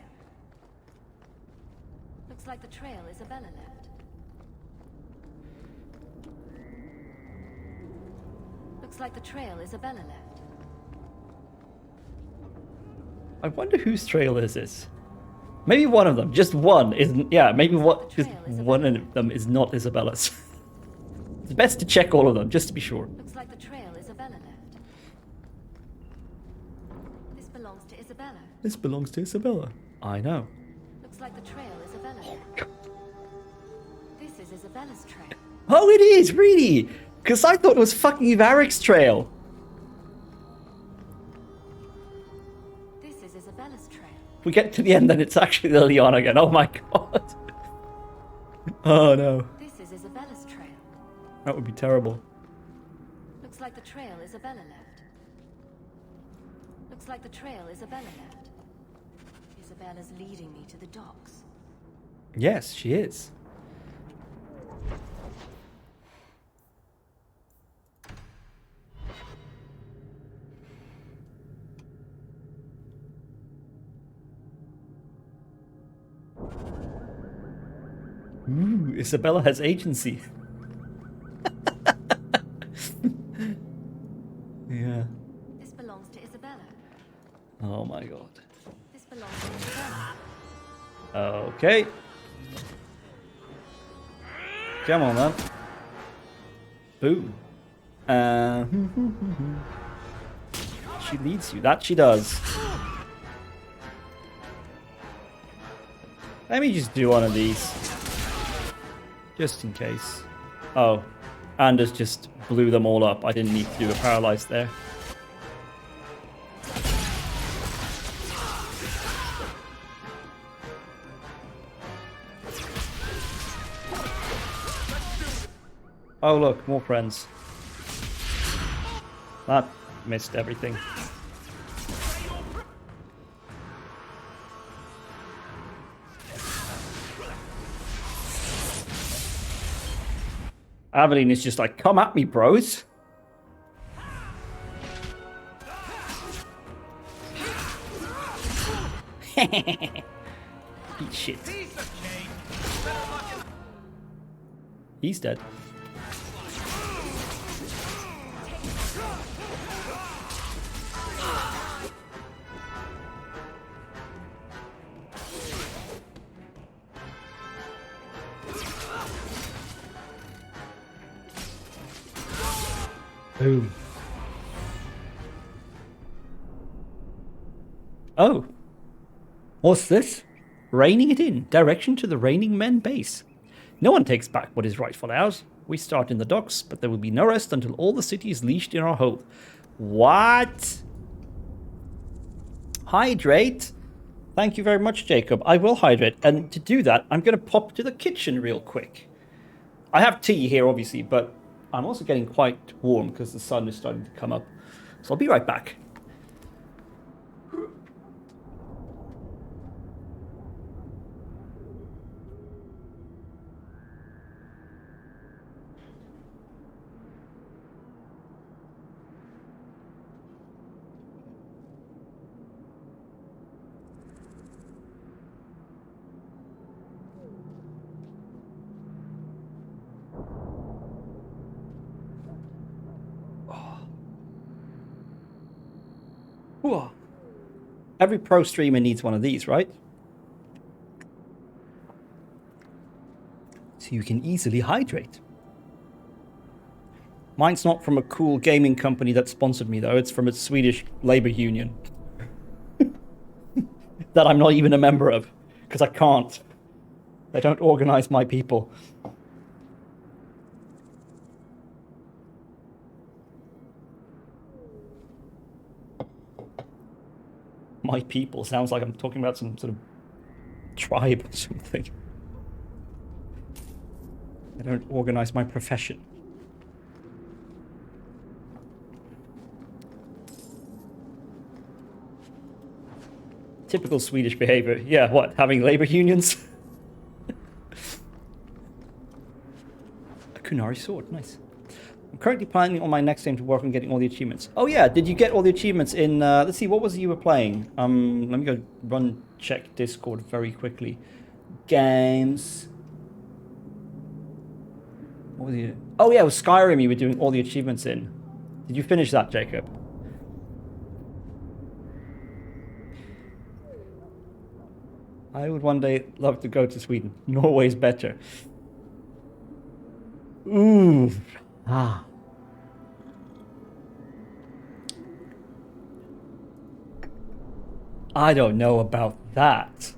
Looks like the trail Isabella left. Looks like the trail Isabella left. I wonder whose trail is this? Maybe one of them, just one, isn't... Yeah, maybe just one of them is not Isabella's. It's best to check all of them, just to be sure. Looks like the trail Isabella left. This belongs to Isabella. This belongs to Isabella. I know. Looks like the trail Isabella left. This is Isabella's trail. Oh, it is, really? Because I thought it was fucking Varric's trail. This is Isabella's trail. If we get to the end, then it's actually Liliana again. Oh my god. Oh no. This is Isabella's trail. That would be terrible. Looks like the trail Isabella left. Looks like the trail Isabella left. Isabella's leading me to the docks. Yes, she is. Ooh, Isabella has agency. Yeah. This belongs to Isabella. Oh my god. This belongs to Isabella. Okay. Come on, man. Boom. She leads you. That she does. Let me just do one of these. Just in case. Oh. Anders just blew them all up. I didn't need to do a paralyze there. Oh look, more friends. That missed everything. Aveline is just like, come at me, bros. Eat shit. He's dead. Boom. Oh. What's this? Reining it in. Direction to the Raining Men base. No one takes back what is rightful ours. We start in the docks, but there will be no rest until all the city is leashed in our hold. What? Hydrate. Thank you very much, Jacob. I will hydrate. And to do that, I'm going to pop to the kitchen real quick. I have tea here, obviously, but I'm also getting quite warm because the sun is starting to come up. So I'll be right back. Whoa. Every pro streamer needs one of these, right? So you can easily hydrate. Mine's not from a cool gaming company that sponsored me, though. It's from a Swedish labor union. That I'm not even a member of. Because I can't. They don't organize my people. My people sounds like I'm talking about some sort of tribe or something. They don't organize my profession. Typical Swedish behavior. Yeah, what? Having labor unions? A Kunari sword, nice. I'm currently planning on my next game to work on getting all the achievements. Oh yeah, did you get all the achievements in, let's see, what was it you were playing? Let me go check Discord very quickly. Games. What was it? Oh yeah, it was Skyrim you were doing all the achievements in. Did you finish that, Jacob? I would one day love to go to Sweden. Norway's better. Ooh. Ah. I don't know about that.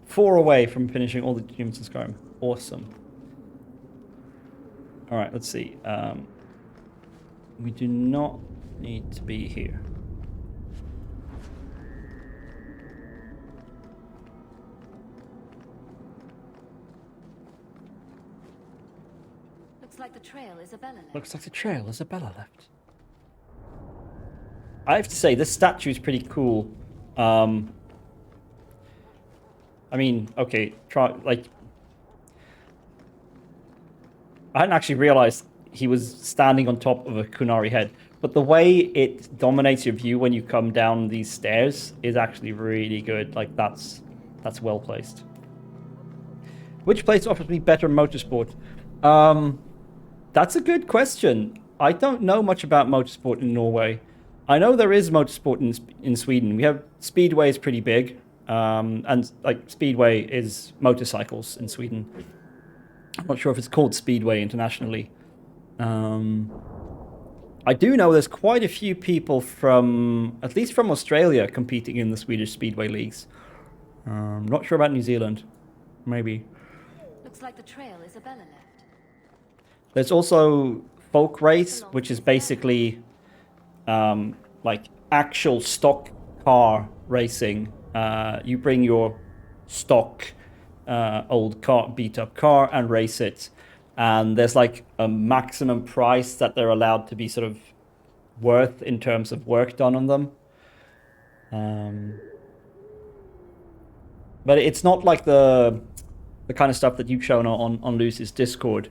Four away from finishing all the achievements in Skyrim. Awesome. Alright, let's see. We do not need to be here. Looks like the trail Isabella left. Looks like the trail Isabella left. I have to say, this statue is pretty cool. I mean, okay, I hadn't actually realized he was standing on top of a Kunari head, but the way it dominates your view when you come down these stairs is actually really good. Like, that's well placed. Which place offers me better motorsport? That's a good question. I don't know much about motorsport in Norway. I know there is motorsport in Sweden. We have Speedway is pretty big. And like Speedway is motorcycles in Sweden. I'm not sure if it's called Speedway internationally. I do know there's quite a few people at least from Australia, competing in the Swedish Speedway leagues. Not sure about New Zealand. Maybe. Looks like the trail Isabella left. There's also Folk Race, which is basically like actual stock car racing. You bring your stock old car, beat up car, and race it. And there's like a maximum price that they're allowed to be sort of worth in terms of work done on them. But it's not like the kind of stuff that you've shown on Lucy's Discord,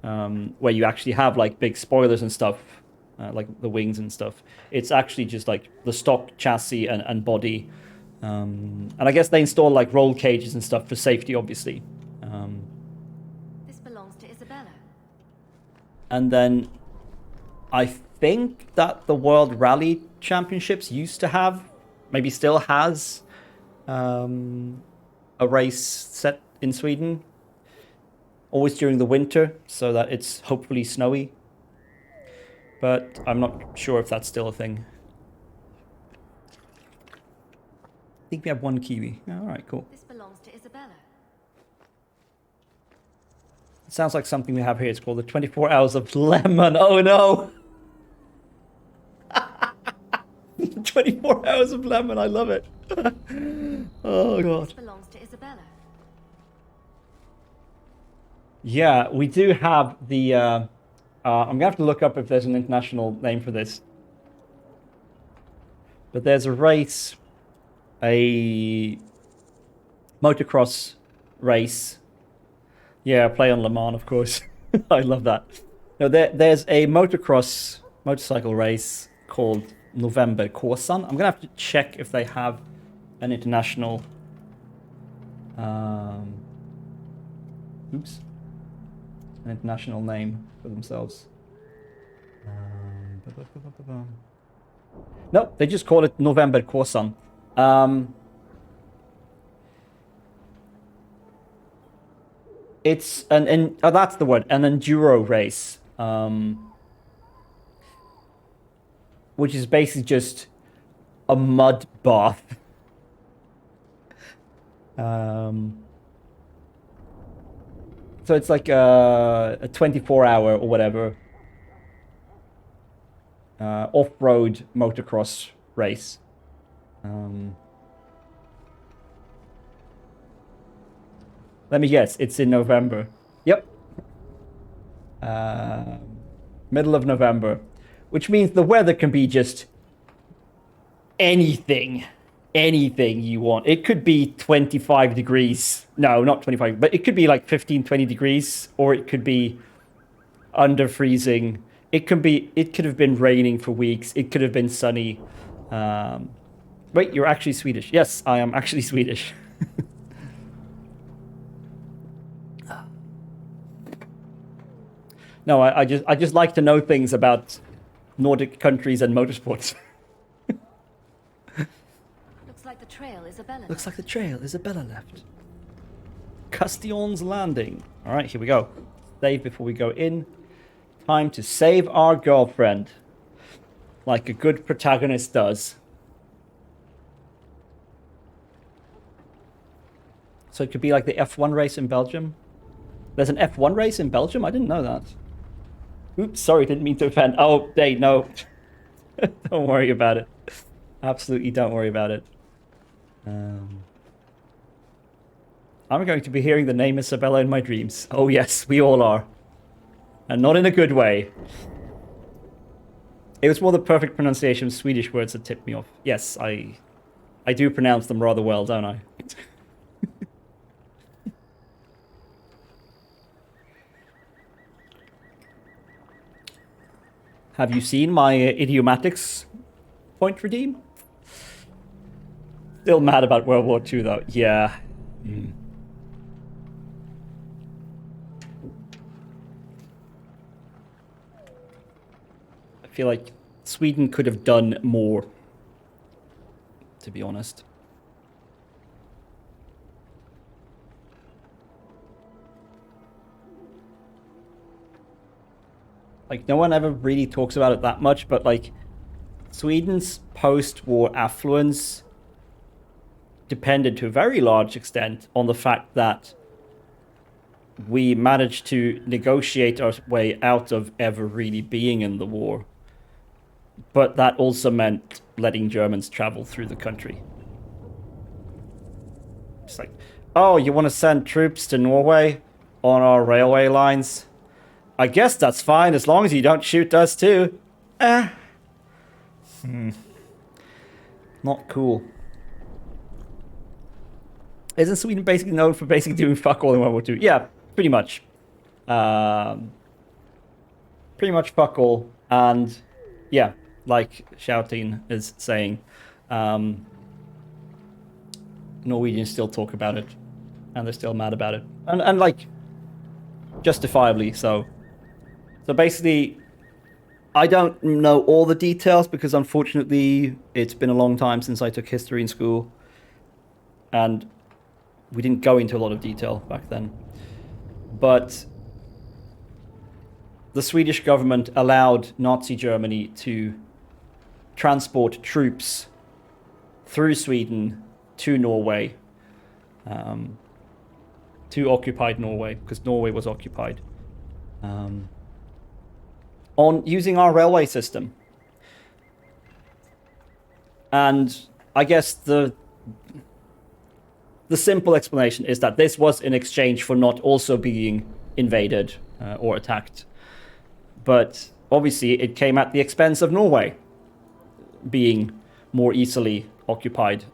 where you actually have like big spoilers and stuff, like the wings and stuff. It's actually just like the stock chassis and body. And I guess they install like roll cages and stuff for safety, obviously. This belongs to Isabella. And then I think that the World Rally Championships used to have, maybe still has, a race set in Sweden. Always during the winter, so that it's hopefully snowy. But I'm not sure if that's still a thing. I think we have one kiwi. All right, cool. This belongs to Isabella. It sounds like something we have here. It's called the 24 Hours of Lemon. Oh no! 24 Hours of Lemon. I love it. Oh god. This belongs to Isabella. Yeah, we do have the... I'm going to have to look up if there's an international name for this. But there's a race, a motocross race. Yeah, play on Le Mans, of course. I love that. No, there's a motorcycle race called November Korsan. I'm going to have to check if they have an international... oops. An international name for themselves. No, they just call it November Korsan. It's oh, that's the word, an enduro race. Which is basically just a mud bath. So it's like a 24-hour or whatever off-road motocross race. Let me guess, it's in November. Yep. Middle of November. Which means the weather can be just anything. Anything you want. It could be 25 degrees. No, not 25, but it could be like 15, 20 degrees, or it could be under freezing. It could have been raining for weeks. It could have been sunny. Wait, you're actually Swedish. Yes, I am actually Swedish. No, I just like to know things about Nordic countries and motorsports. Looks like the trail Isabella left. Looks like the trail Isabella left. Castillon's Landing. All right, here we go. Save before we go in. Time to save our girlfriend. Like a good protagonist does. So it could be like the F1 race in Belgium. There's an F1 race in Belgium? I didn't know that. Oops, sorry, didn't mean to offend. Oh, hey, no. Don't worry about it. Absolutely don't worry about it. I'm going to be hearing the name Isabella in my dreams. Oh yes, we all are. And not in a good way. It was more the perfect pronunciation of Swedish words that tipped me off. Yes, I do pronounce them rather well, don't I? Have you seen my idiomatics point redeem? Still mad about World War II, though. Yeah. I feel like Sweden could have done more, to be honest. Like, no one ever really talks about it that much, but, like, Sweden's post-war affluence depended to a very large extent on the fact that we managed to negotiate our way out of ever really being in the war. But that also meant letting Germans travel through the country. It's like, oh, you want to send troops to Norway on our railway lines? I guess that's fine, as long as you don't shoot us too. Not cool. Isn't Sweden basically known for basically doing fuck all in World War II? Yeah, pretty much. Pretty much fuck all. And, yeah, like Shouting is saying, Norwegians still talk about it. And they're still mad about it. And like, justifiably so. So basically, I don't know all the details because unfortunately it's been a long time since I took history in school. And we didn't go into a lot of detail back then. But the Swedish government allowed Nazi Germany to transport troops through Sweden to Norway. To occupied Norway, because Norway was occupied. On using our railway system. And I guess the simple explanation is that this was in exchange for not also being invaded or attacked. But obviously it came at the expense of Norway being more easily occupied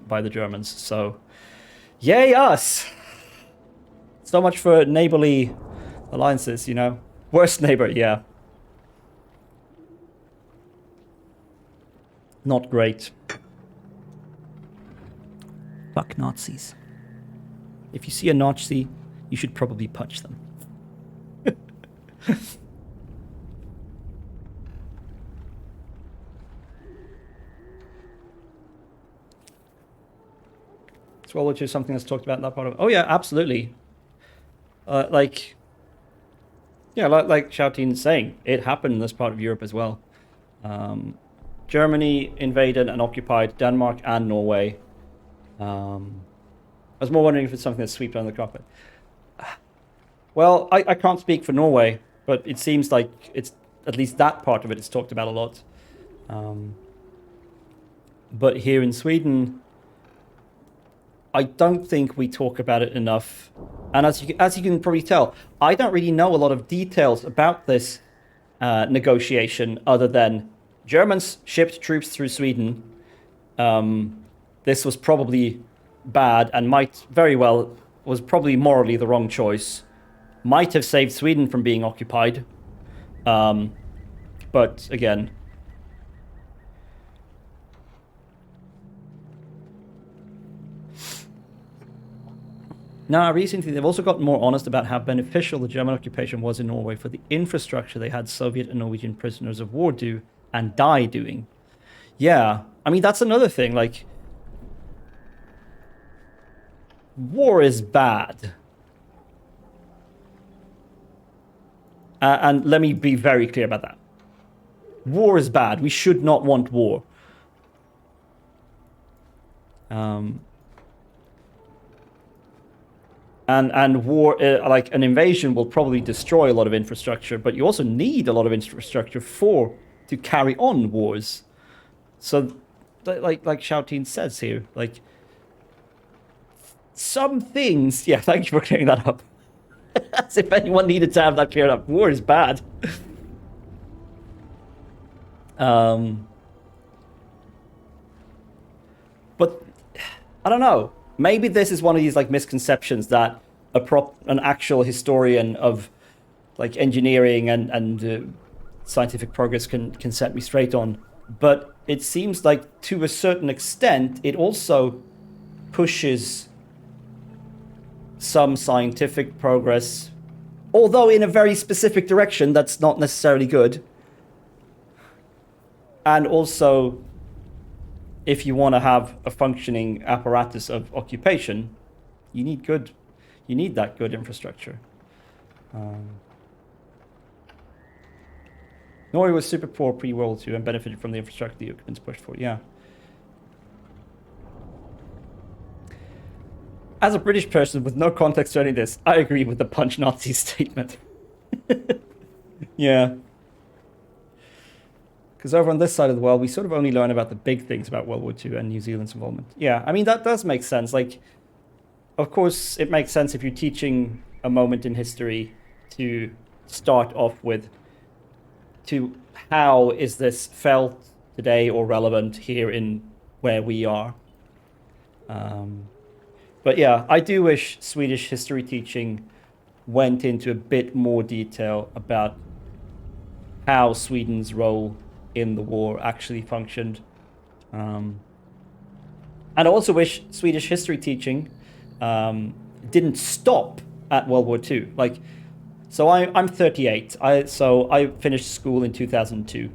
by the Germans. So, yay us! So much for neighborly alliances, you know. Worst neighbor, yeah. Not great. Fuck Nazis. If you see a Nazi, you should probably punch them. Is World War II something that's talked about in that part of... Oh yeah, absolutely. Like Shoutin's saying, it happened in this part of Europe as well. Germany invaded and occupied Denmark and Norway. I was more wondering if it's something that's swept under the carpet. Well, I can't speak for Norway, but it seems like it's at least that part of it is talked about a lot. But here in Sweden, I don't think we talk about it enough. And as you can probably tell, I don't really know a lot of details about this negotiation other than Germans shipped troops through Sweden. This was probably bad and was probably morally the wrong choice. Might have saved Sweden from being occupied. But again... Now, recently, they've also gotten more honest about how beneficial the German occupation was in Norway for the infrastructure they had Soviet and Norwegian prisoners of war do and die doing. Yeah, I mean, that's another thing, like... War is bad. And let me be very clear about that. War is bad. We should not want war. And war, like an invasion, will probably destroy a lot of infrastructure, but you also need a lot of infrastructure to carry on wars. So, like Shoutin says here, like some things. Yeah, thank you for clearing that up. As if anyone needed to have that cleared up. War is bad. But I don't know. Maybe this is one of these like misconceptions that an actual historian of like engineering and scientific progress can set me straight on. But it seems like to a certain extent it also pushes some scientific progress, although in a very specific direction that's not necessarily good. And also, if you want to have a functioning apparatus of occupation, you need that good infrastructure. Norway was super poor pre-World War II and benefited from the infrastructure the occupants pushed for. Yeah. As a British person with no context to any of this, I agree with the punch Nazi statement. Yeah. Because over on this side of the world, we sort of only learn about the big things about World War II and New Zealand's involvement. Yeah, I mean, that does make sense. Like, of course, it makes sense if you're teaching a moment in history to start off with how is this felt today or relevant here in where we are. But yeah, I do wish Swedish history teaching went into a bit more detail about how Sweden's role in the war actually functioned. And I also wish Swedish history teaching didn't stop at World War II. Like, so I'm 38. So I finished school in 2002. And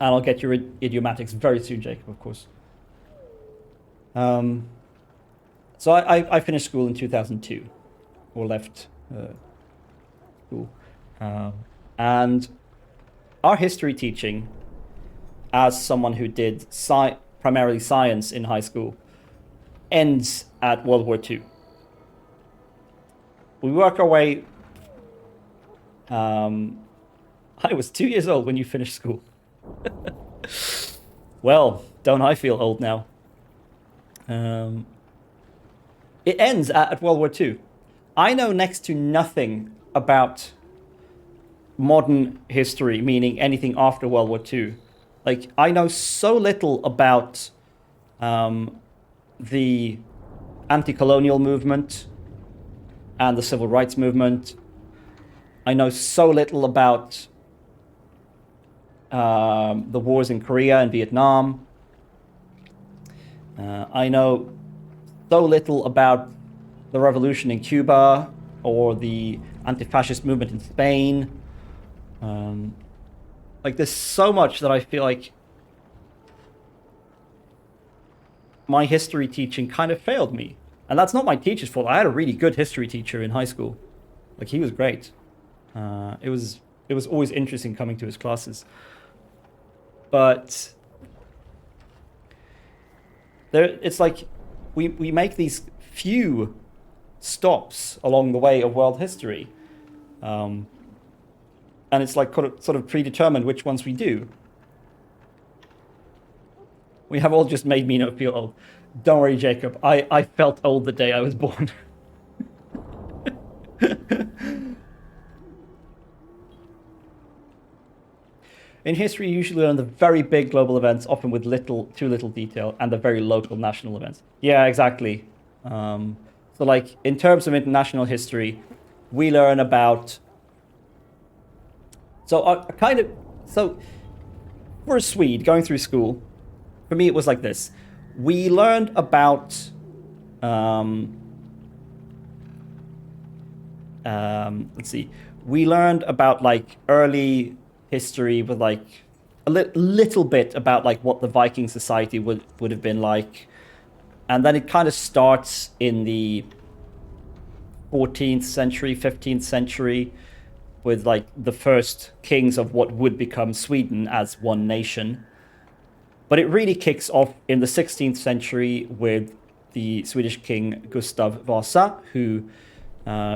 I'll get your idiomatics very soon, Jacob, of course. So I finished school in 2002, or left school. And our history teaching, as someone who did primarily science in high school, ends at World War II. We work our way... I was 2 years old when you finished school. Well, don't I feel old now. It ends at World War II. I know next to nothing about modern history, meaning anything after World War II. Like, I know so little about the anti-colonial movement and the civil rights movement. I know so little about the wars in Korea and Vietnam. I know so little about the revolution in Cuba or the anti-fascist movement in Spain. Like, there's so much that I feel like my history teaching kind of failed me. And that's not my teacher's fault. I had a really good history teacher in high school. Like, he was great. It was always interesting coming to his classes. But it's like we make these few stops along the way of world history. And it's like sort of predetermined which ones we do. We have all just made me not feel old. Don't worry, Jacob. I felt old the day I was born. In history, you usually learn the very big global events, often with too little detail, and the very local national events. Yeah, exactly. So, like, in terms of international history, we learn about... So, for a Swede going through school, for me it was like this. We learned about... let's see. We learned about, like, early history with, like, a little bit about, like, what the Viking society would have been like. And then it kind of starts in the 14th century, 15th century, with, like, the first kings of what would become Sweden as one nation. But it really kicks off in the 16th century with the Swedish king Gustav Vasa, who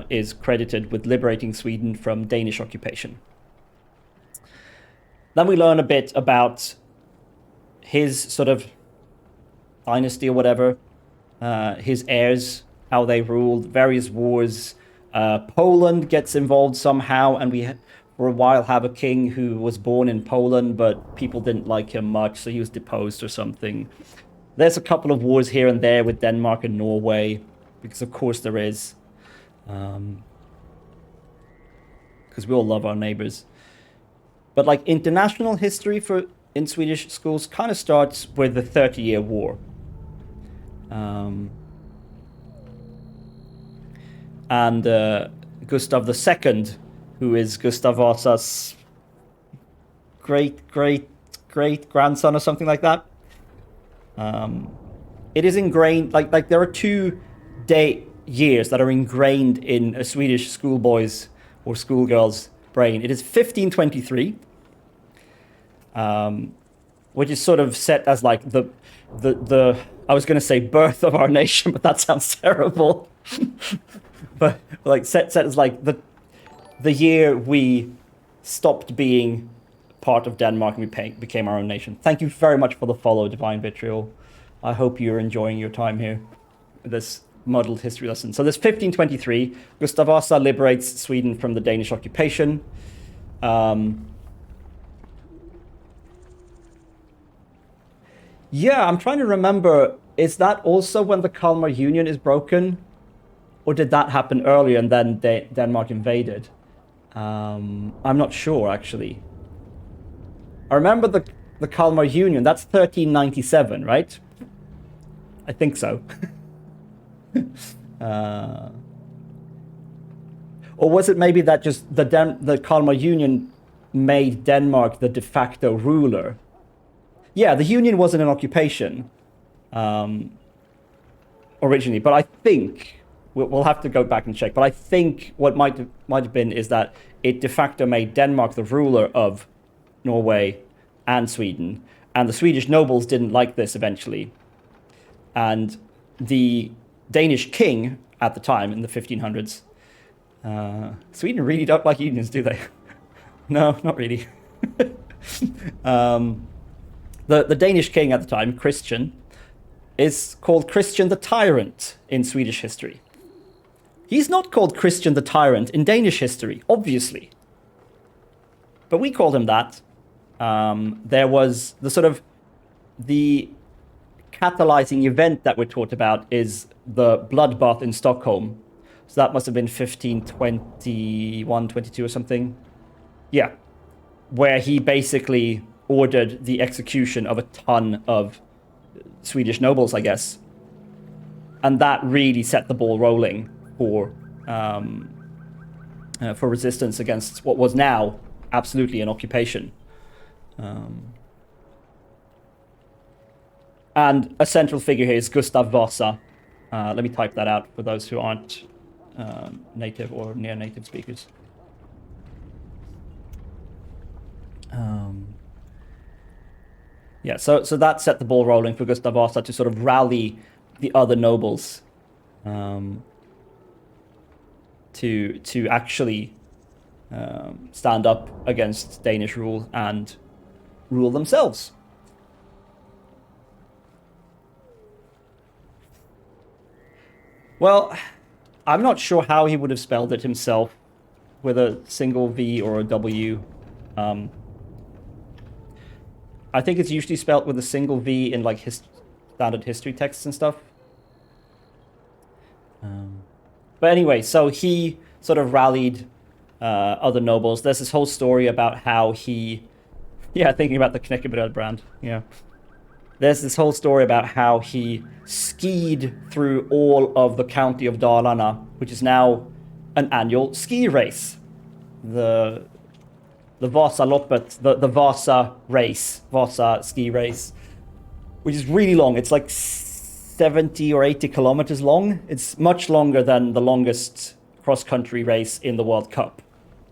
is credited with liberating Sweden from Danish occupation. Then we learn a bit about his sort of dynasty or whatever, his heirs, how they ruled, various wars. Poland gets involved somehow, and we for a while have a king who was born in Poland, but people didn't like him much, so he was deposed or something. There's a couple of wars here and there with Denmark and Norway, because of course there is. Because we all love our neighbors. But, like, international history in Swedish schools kind of starts with the 30-Year War. And Gustav II, who is Gustav Vasa's great-great-great-grandson or something like that. It is ingrained, like there are 2 years that are ingrained in a Swedish schoolboy's or schoolgirl's brain. It is 1523, which is sort of set as, like, the I was going to say birth of our nation, but that sounds terrible. but like set as, like, the year we stopped being part of Denmark and we became our own nation. Thank you very much for the follow, Divine Vitriol. I hope you're enjoying your time here. This muddled history lesson. So this 1523, Gustav Vasa liberates Sweden from the Danish occupation. Yeah, I'm trying to remember, is that also when the Kalmar Union is broken? Or did that happen earlier and then Denmark invaded? I'm not sure, actually. I remember the Kalmar Union, that's 1397, right? I think so. Or was it maybe that just the Kalmar Union made Denmark the de facto ruler? Yeah, the Union wasn't an occupation originally, but I think we'll have to go back and check. But I think what might have been is that it de facto made Denmark the ruler of Norway and Sweden, and the Swedish nobles didn't like this eventually, and the Danish king at the time in the 1500s. Sweden really don't like unions, do they? No, not really. The Danish king at the time, Christian, is called Christian the Tyrant in Swedish history. He's not called Christian the Tyrant in Danish history, obviously. But we called him that. There was the catalyzing event that we're taught about is the bloodbath in Stockholm. So that must have been 1521, 22 or something. Yeah. Where he basically ordered the execution of a ton of Swedish nobles, I guess. And that really set the ball rolling for resistance against what was now absolutely an occupation. And a central figure here is Gustav Vasa. Let me type that out for those who aren't native or near native speakers. Yeah, so that set the ball rolling for Gustav Vasa to sort of rally the other nobles to actually stand up against Danish rule and rule themselves. Well, I'm not sure how he would have spelled it himself, with a single V or a W. I think it's usually spelled with a single V in like his standard history texts and stuff. But anyway, so he sort of rallied other nobles. There's this whole story about how he... Yeah, thinking about the Knäckebröd brand. Yeah. There's this whole story about how he skied through all of the county of Dalarna, which is now an annual ski race. The Vasaloppet, the Vasa race, Vasa ski race, which is really long. It's like 70 or 80 kilometers long. It's much longer than the longest cross-country race in the World Cup.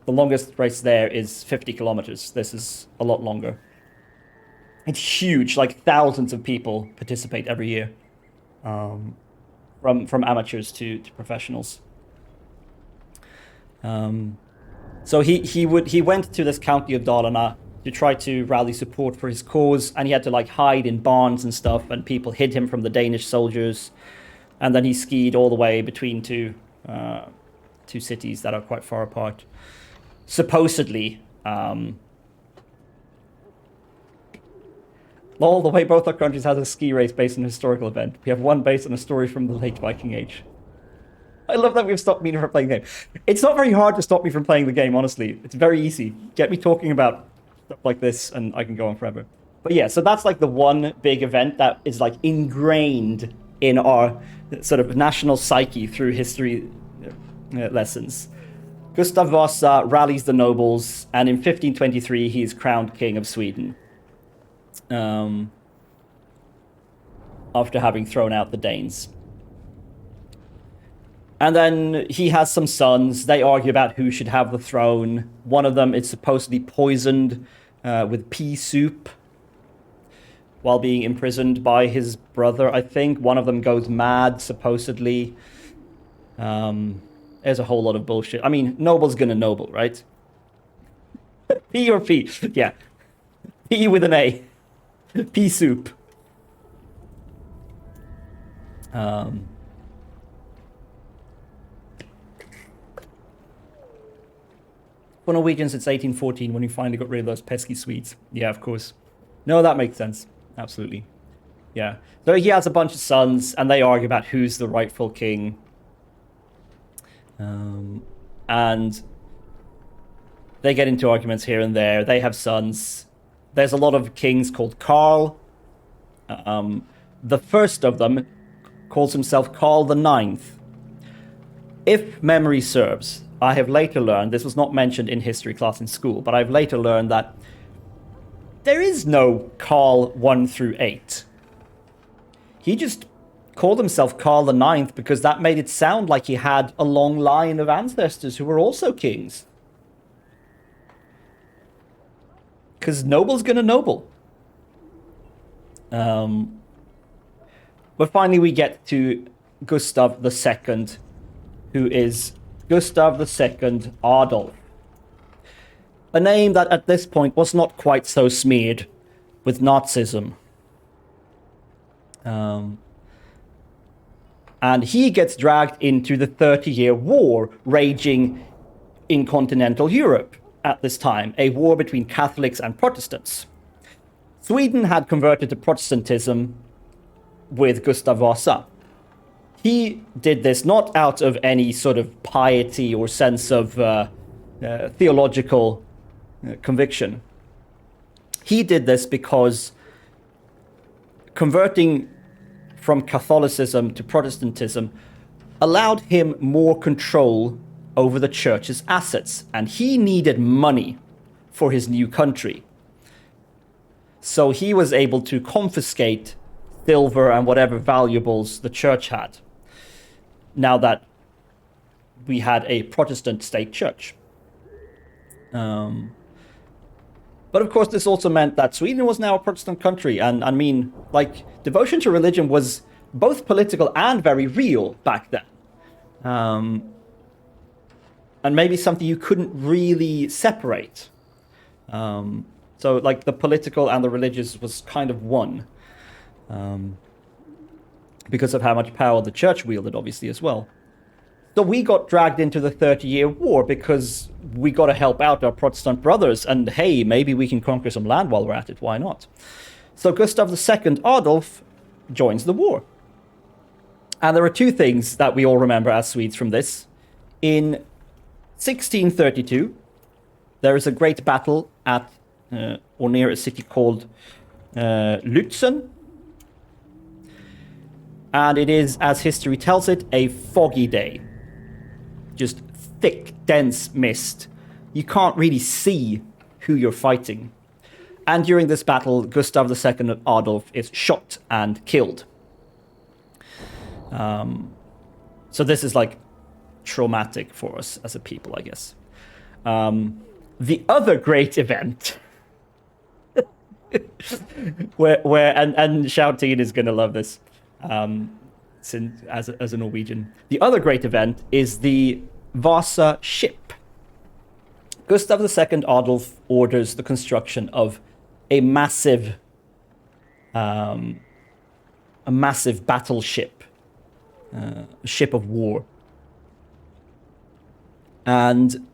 The longest race there is 50 kilometers. This is a lot longer. It's huge, like thousands of people participate every year, from amateurs to professionals. So he went to this county of Dalarna to try to rally support for his cause, and he had to like hide in barns and stuff, and people hid him from the Danish soldiers, and then he skied all the way between two cities that are quite far apart. Supposedly, all the way both our countries has a ski race based on a historical event. We have one based on a story from the late Viking Age. I love that we've stopped me from playing the game. It's not very hard to stop me from playing the game, honestly. It's very easy. Get me talking about stuff like this and I can go on forever. But yeah, so that's like the one big event that is like ingrained in our sort of national psyche through history lessons. Gustav Vasa rallies the nobles, and in 1523 he is crowned king of Sweden. After having thrown out the Danes. And then he has some sons. They argue about who should have the throne. One of them is supposedly poisoned with pea soup while being imprisoned by his brother, I think. One of them goes mad, supposedly. There's a whole lot of bullshit. I mean, noble's gonna noble, right? P or P? Yeah. P with an A. Pea soup. For Norwegians, it's 1814 when we finally got rid of those pesky Swedes. Yeah, of course. No, that makes sense. Absolutely. Yeah. So he has a bunch of sons, and they argue about who's the rightful king. And they get into arguments here and there. They have sons. There's a lot of kings called Karl. The first of them calls himself Karl the Ninth. If memory serves, I have later learned, this was not mentioned in history class in school, but I've later learned that there is no Karl 1 through 8. He just called himself Karl the Ninth because that made it sound like he had a long line of ancestors who were also kings. Because noble's gonna noble. But finally we get to Gustav II, who is Gustav II Adolf. A name that at this point was not quite so smeared with Nazism. And he gets dragged into the 30-year war raging in continental Europe at this time, a war between Catholics and Protestants. Sweden had converted to Protestantism with Gustav Vasa. He did this not out of any sort of piety or sense of theological conviction. He did this because converting from Catholicism to Protestantism allowed him more control over the church's assets, and he needed money for his new country. So he was able to confiscate silver and whatever valuables the church had, now that we had a Protestant state church. But of course, this also meant that Sweden was now a Protestant country, and I mean, like, devotion to religion was both political and very real back then. And maybe something you couldn't really separate. So, like, the political and the religious was kind of one. Because of how much power the church wielded, obviously, as well. So we got dragged into the 30-year war because we got to help out our Protestant brothers, and hey, maybe we can conquer some land while we're at it, why not? So Gustav II Adolf joins the war. And there are two things that we all remember as Swedes from this. In 1632, there is a great battle at or near a city called Lützen. And it is, as history tells it, a foggy day. Just thick, dense mist. You can't really see who you're fighting. And during this battle, Gustav II Adolf is shot and killed. So this is like traumatic for us as a people, I guess. The other great event, where and Shouting is going to love this. Since as a Norwegian. The other great event is the Vasa ship. Gustav II Adolf orders the construction of a massive battleship, a ship of war. And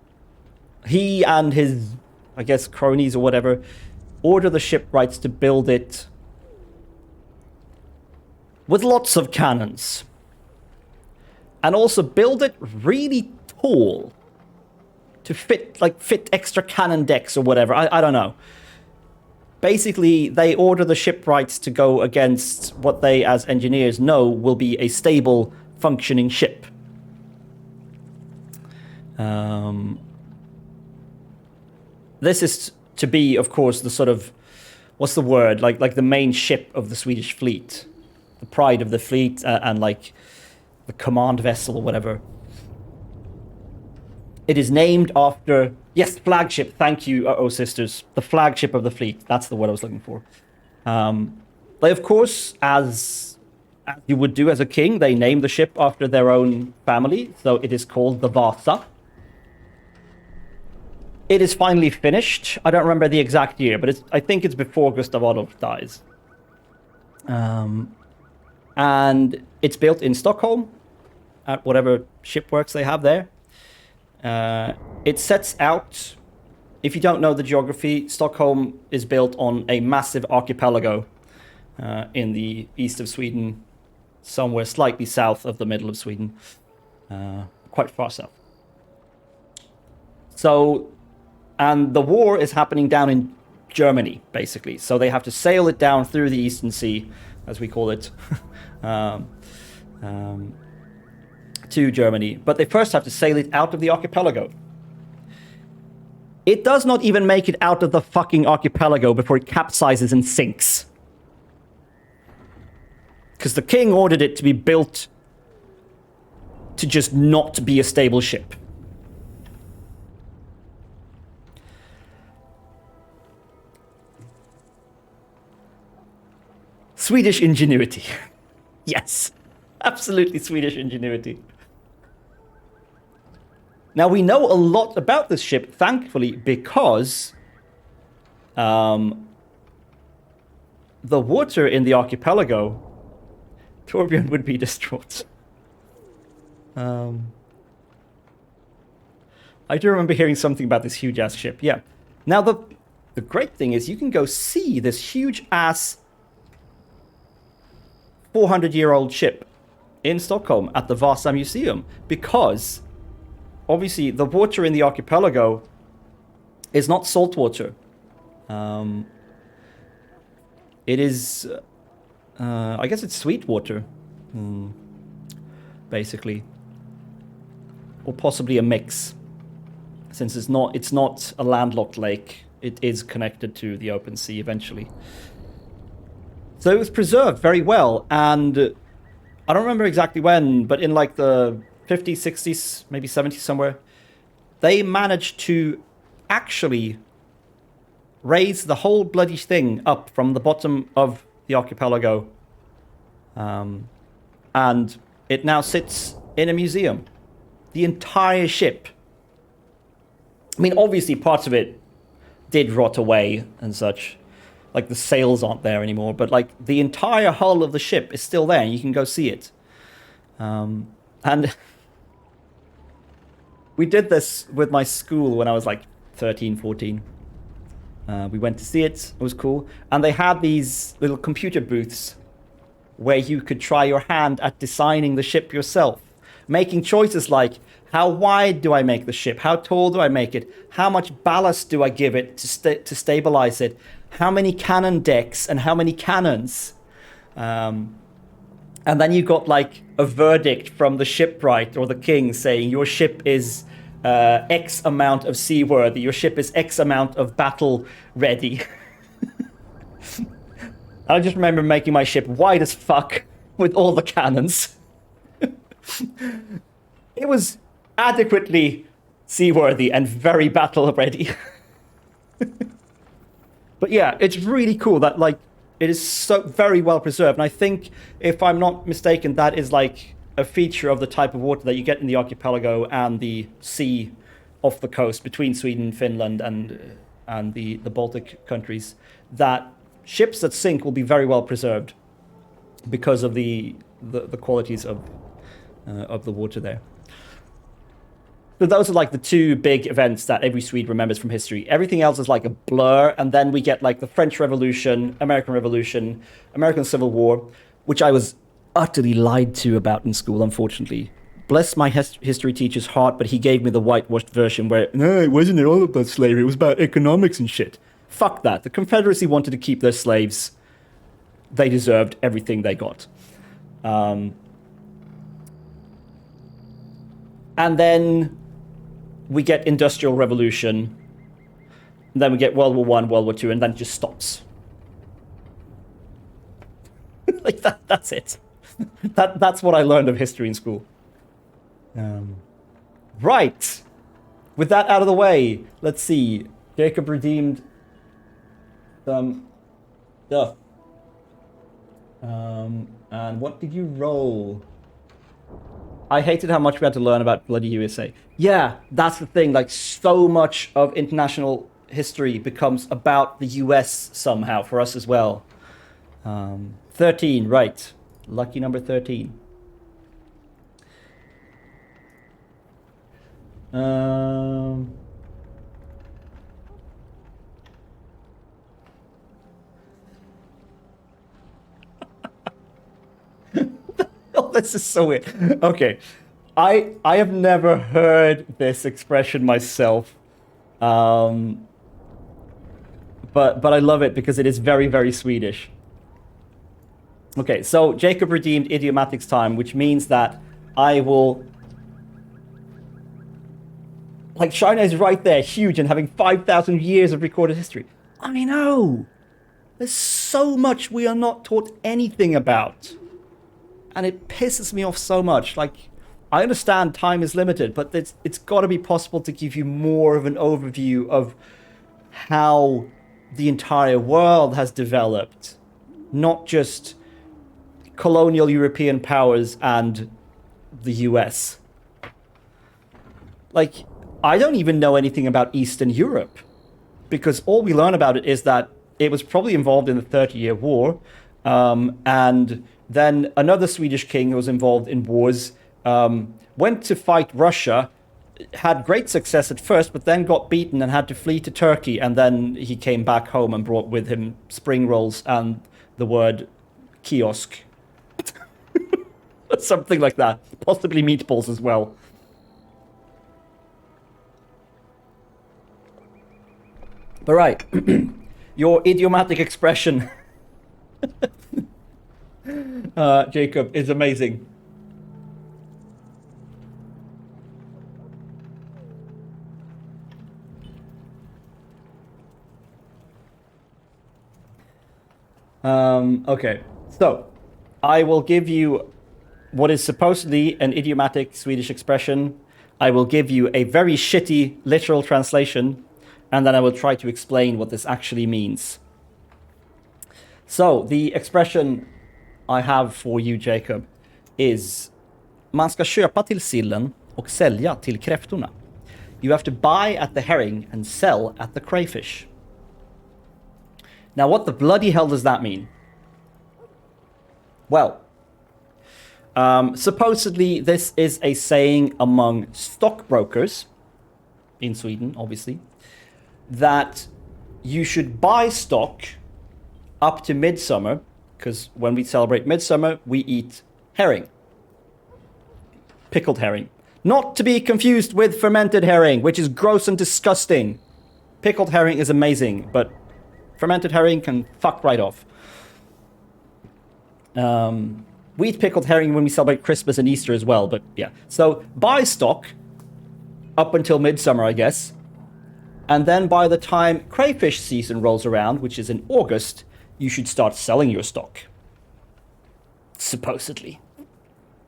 he and his, I guess, cronies or whatever, order the shipwrights to build it with lots of cannons. And also build it really tall to fit extra cannon decks or whatever. I don't know. Basically, they order the shipwrights to go against what they, as engineers, know will be a stable, functioning ship. This is to be, of course, the sort of, what's the word? Like the main ship of the Swedish fleet. The pride of the fleet, and like the command vessel or whatever. It is named after, yes, flagship, thank you, oh sisters. The flagship of the fleet, that's the word I was looking for. They, of course, as you would do as a king, they name the ship after their own family, so it is called the Vasa. It is finally finished. I don't remember the exact year, but I think it's before Gustav Adolf dies. And it's built in Stockholm, at whatever shipworks they have there. It sets out, if you don't know the geography, Stockholm is built on a massive archipelago in the east of Sweden, somewhere slightly south of the middle of Sweden, quite far south. So, and the war is happening down in Germany, basically. So they have to sail it down through the Eastern Sea, as we call it, to Germany. But they first have to sail it out of the archipelago. It does not even make it out of the fucking archipelago before it capsizes and sinks. Because the king ordered it to be built to just not be a stable ship. Swedish ingenuity. Yes, absolutely Swedish ingenuity. Now, we know a lot about this ship, thankfully, because the water in the archipelago, Torbjorn would be distraught. I do remember hearing something about this huge ass ship. Yeah. Now the great thing is you can go see this huge ass 400-year-old ship in Stockholm at the Vasa Museum, because obviously the water in the archipelago is not salt water. It is, I guess it's sweet water, basically, or possibly a mix, since it's not a landlocked lake. It is connected to the open sea eventually. So it was preserved very well, and I don't remember exactly when, but in like the 50s, 60s, maybe 70s somewhere, they managed to actually raise the whole bloody thing up from the bottom of the archipelago. And it now sits in a museum. The entire ship. I mean, obviously parts of it did rot away and such. Like the sails aren't there anymore, but like the entire hull of the ship is still there and you can go see it. And we did this with my school when I was like 13, 14. We went to see it. It was cool. And they had these little computer booths where you could try your hand at designing the ship yourself. Making choices like, how wide do I make the ship? How tall do I make it? How much ballast do I give it to stabilize it? How many cannon decks and how many cannons? And then you got like a verdict from the shipwright or the king saying your ship is X amount of seaworthy. Your ship is X amount of battle ready. I just remember making my ship wide as fuck with all the cannons. It was adequately seaworthy and very battle ready. But yeah, it's really cool that like it is so very well preserved. And I think, if I'm not mistaken, that is like a feature of the type of water that you get in the archipelago and the sea off the coast between Sweden, Finland, and the Baltic countries. That ships that sink will be very well preserved because of the qualities of the water there. So those are like the two big events that every Swede remembers from history. Everything else is like a blur, and then we get like the French Revolution, American Civil War, which I was utterly lied to about in school, unfortunately. Bless my history teacher's heart, but he gave me the whitewashed version where, no, it wasn't all about slavery, it was about economics and shit. Fuck that. The Confederacy wanted to keep their slaves. They deserved everything they got. And then we get Industrial Revolution. And then we get World War I, World War II, and then it just stops. Like that's it. That's what I learned of history in school. Right. With that out of the way, let's see. Jacob redeemed some stuff. And what did you roll? I hated how much we had to learn about bloody USA. Yeah, that's the thing. Like, so much of international history becomes about the US somehow for us as well. 13, right. Lucky number 13. Oh, this is so weird. Okay. I have never heard this expression myself. But I love it because it is very, very Swedish. Okay, so Jacob redeemed Idiomatic's time, which means that I will... Like, China is right there, huge, and having 5,000 years of recorded history. I know! There's so much we are not taught anything about. And it pisses me off so much. Like, I understand time is limited, but it's got to be possible to give you more of an overview of how the entire world has developed. Not just colonial European powers and the US. Like, I don't even know anything about Eastern Europe. Because all we learn about it is that it was probably involved in the 30-Year War. And then another Swedish king was involved in wars went to fight Russia, had great success at first, but then got beaten and had to flee to Turkey, and then he came back home and brought with him spring rolls and the word kiosk. Something like that. Possibly meatballs as well. But right, your idiomatic expression, Jacob, is amazing. Okay, so I will give you what is supposedly an idiomatic Swedish expression. I will give you a very shitty literal translation, and then I will try to explain what this actually means. So, the expression I have for you, Jacob, is man ska köpa till sillen och sälja till kräftorna. You have to buy at the herring and sell at the crayfish. Now, what the bloody hell does that mean? Well, supposedly this is a saying among stockbrokers, in Sweden, obviously, that you should buy stock up to midsummer, because when we celebrate midsummer, we eat herring. Pickled herring. Not to be confused with fermented herring, which is gross and disgusting. Pickled herring is amazing, but fermented herring can fuck right off. We eat pickled herring when we celebrate Christmas and Easter as well, but yeah. So buy stock up until midsummer, I guess. And then by the time crayfish season rolls around, which is in August, you should start selling your stock. Supposedly.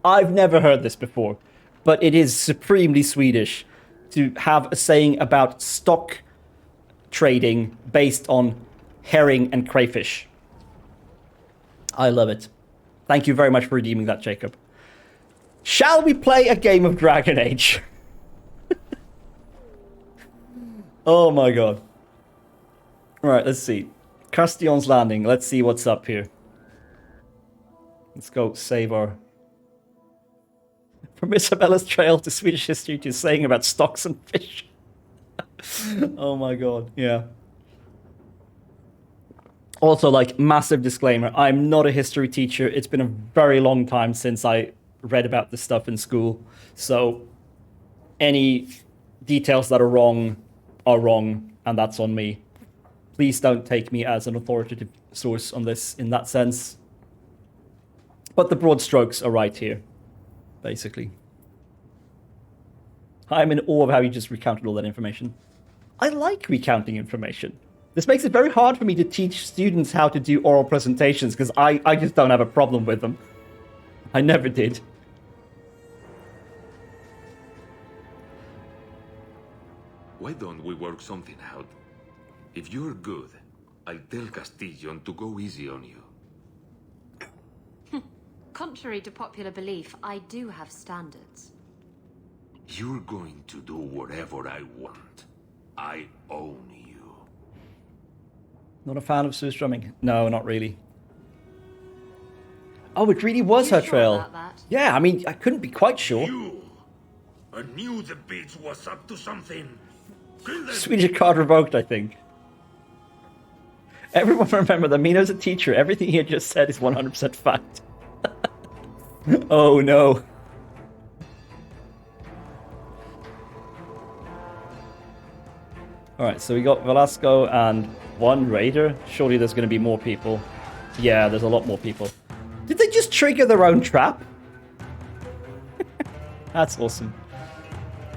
I've never heard this before, but it is supremely Swedish to have a saying about stock trading based on herring and crayfish. I love it. Thank you very much for redeeming that, Jacob. Shall we play a game of Dragon Age? Oh my god. Alright, let's see. Castillon's Landing. Let's see what's up here. Let's go save our... From Isabella's trail to Swedish history to saying about stocks and fish. Oh my god, yeah. Also, like, massive disclaimer, I'm not a history teacher. It's been a very long time since I read about this stuff in school. So, any details that are wrong, and that's on me. Please don't take me as an authoritative source on this in that sense. But the broad strokes are right here, basically. I'm in awe of how you just recounted all that information. I like recounting information. This makes it very hard for me to teach students how to do oral presentations, because I just don't have a problem with them. I never did. Why don't we work something out? If you're good, I'll tell Castillon to go easy on you. Contrary to popular belief, I do have standards. You're going to do whatever I want. I own you. Not a fan of surstrumming. No, not really. Oh, it really was her trail. Yeah, I mean, I couldn't be quite sure. I knew the bitch was up to something. Swedish card revoked, I think. Everyone remember that Mino's a teacher. Everything he had just said is 100% fact. Oh no. Alright, so we got Velasco and one raider. Surely there's going to be more people. Yeah, there's a lot more people. Did they just trigger their own trap? That's awesome.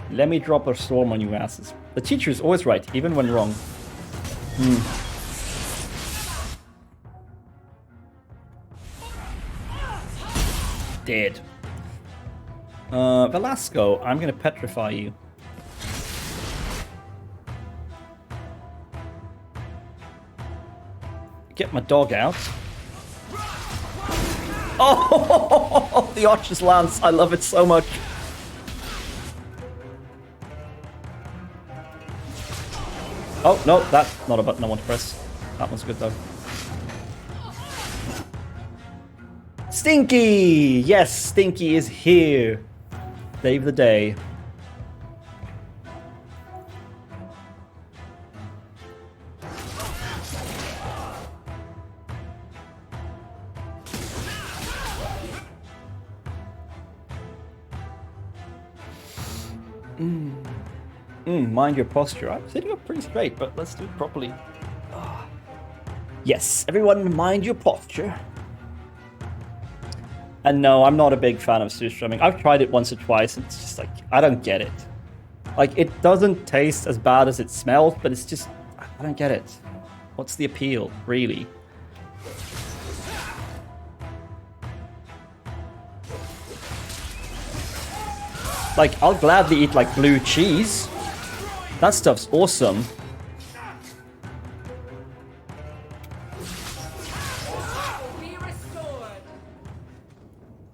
Let me drop a storm on you asses. The teacher is always right, even when wrong. Dead. Velasco, I'm going to petrify you. Get my dog out. Oh, the Archer's Lance. I love it so much. Oh, no, that's not a button I want to press. That one's good, though. Stinky! Yes, Stinky is here. Save the day. Mind your posture. I'm sitting up pretty straight, but let's do it properly. Yes, everyone mind your posture. And no, I'm not a big fan of surströmming. I've tried it once or twice, and it's just like, I don't get it. Like, it doesn't taste as bad as it smells, but it's just, I don't get it. What's the appeal, really? Like, I'll gladly eat, like, blue cheese. That stuff's awesome.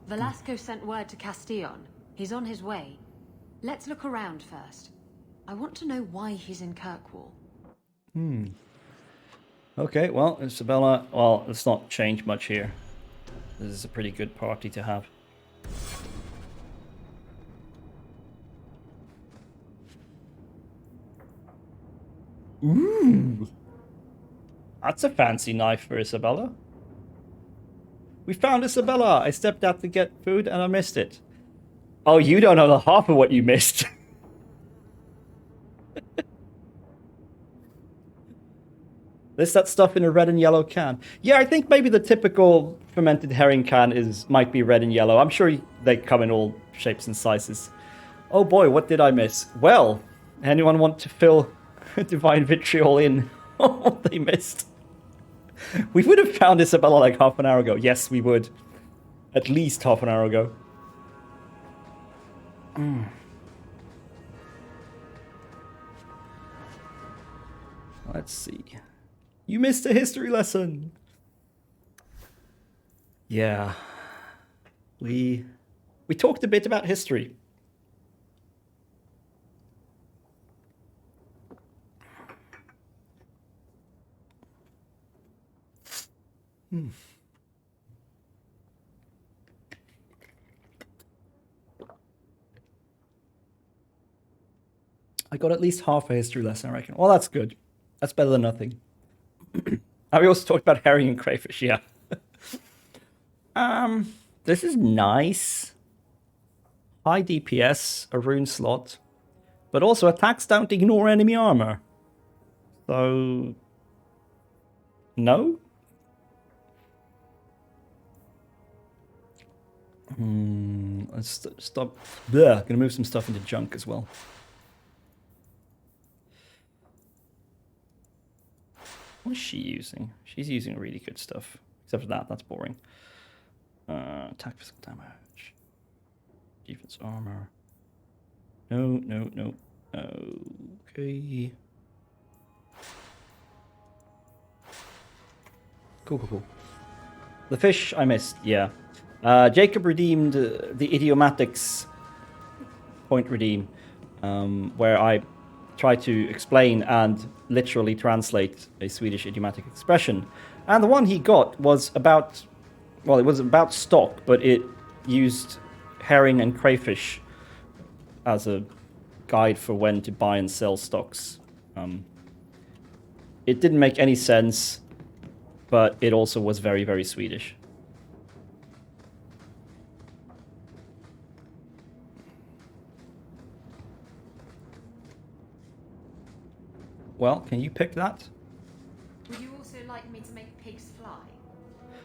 Velasco sent word to Castillon. He's on his way. Let's look around first. I want to know why he's in Kirkwall. Okay, well, Isabella, well, let's not change much here. This is a pretty good party to have. Ooh. That's a fancy knife for Isabella. We found Isabella. I stepped out to get food and I missed it. Oh, you don't know the half of what you missed. There's that stuff in a red and yellow can. Yeah, I think maybe the typical fermented herring can might be red and yellow. I'm sure they come in all shapes and sizes. Oh boy, what did I miss? Well, anyone want to fill Divine Vitriol in what they missed? We would have found Isabella like half an hour ago. Yes, we would. At least half an hour ago. Let's see. You missed a history lesson. Yeah. We talked a bit about history. I got at least half a history lesson, I reckon. Well, that's good. That's better than nothing. We also talked about herring and crayfish, yeah. This is nice. High DPS, a rune slot, but also attacks don't ignore enemy armor. So, no? Let's stop. Bleh, gonna move some stuff into junk as well. What is she using? She's using really good stuff. Except for that, that's boring. Attack physical damage. Defense armor. No. Okay. Cool. The fish I missed, yeah. Jacob redeemed the idiomatics point redeem, where I try to explain and literally translate a Swedish idiomatic expression. And the one he got was about, well, it was about stock, but it used herring and crayfish as a guide for when to buy and sell stocks. It didn't make any sense, but it also was very, very Swedish. Well, can you pick that? Would you also like me to make pigs fly?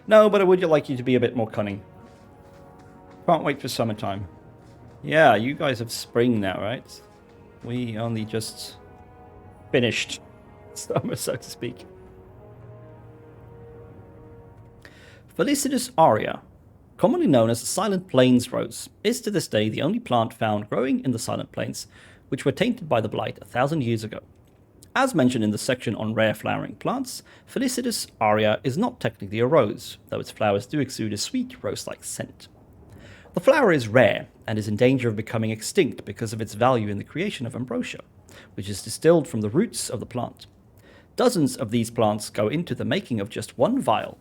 No, but I would like you to be a bit more cunning. Can't wait for summertime. Yeah, you guys have spring now, right? We only just finished summer, so to speak. Felicitas aria, commonly known as the Silent Plains rose, is to this day the only plant found growing in the Silent Plains, which were tainted by the blight 1,000 years ago. As mentioned in the section on rare flowering plants, Felicitas aria is not technically a rose, though its flowers do exude a sweet rose-like scent. The flower is rare and is in danger of becoming extinct because of its value in the creation of ambrosia, which is distilled from the roots of the plant. Dozens of these plants go into the making of just one vial.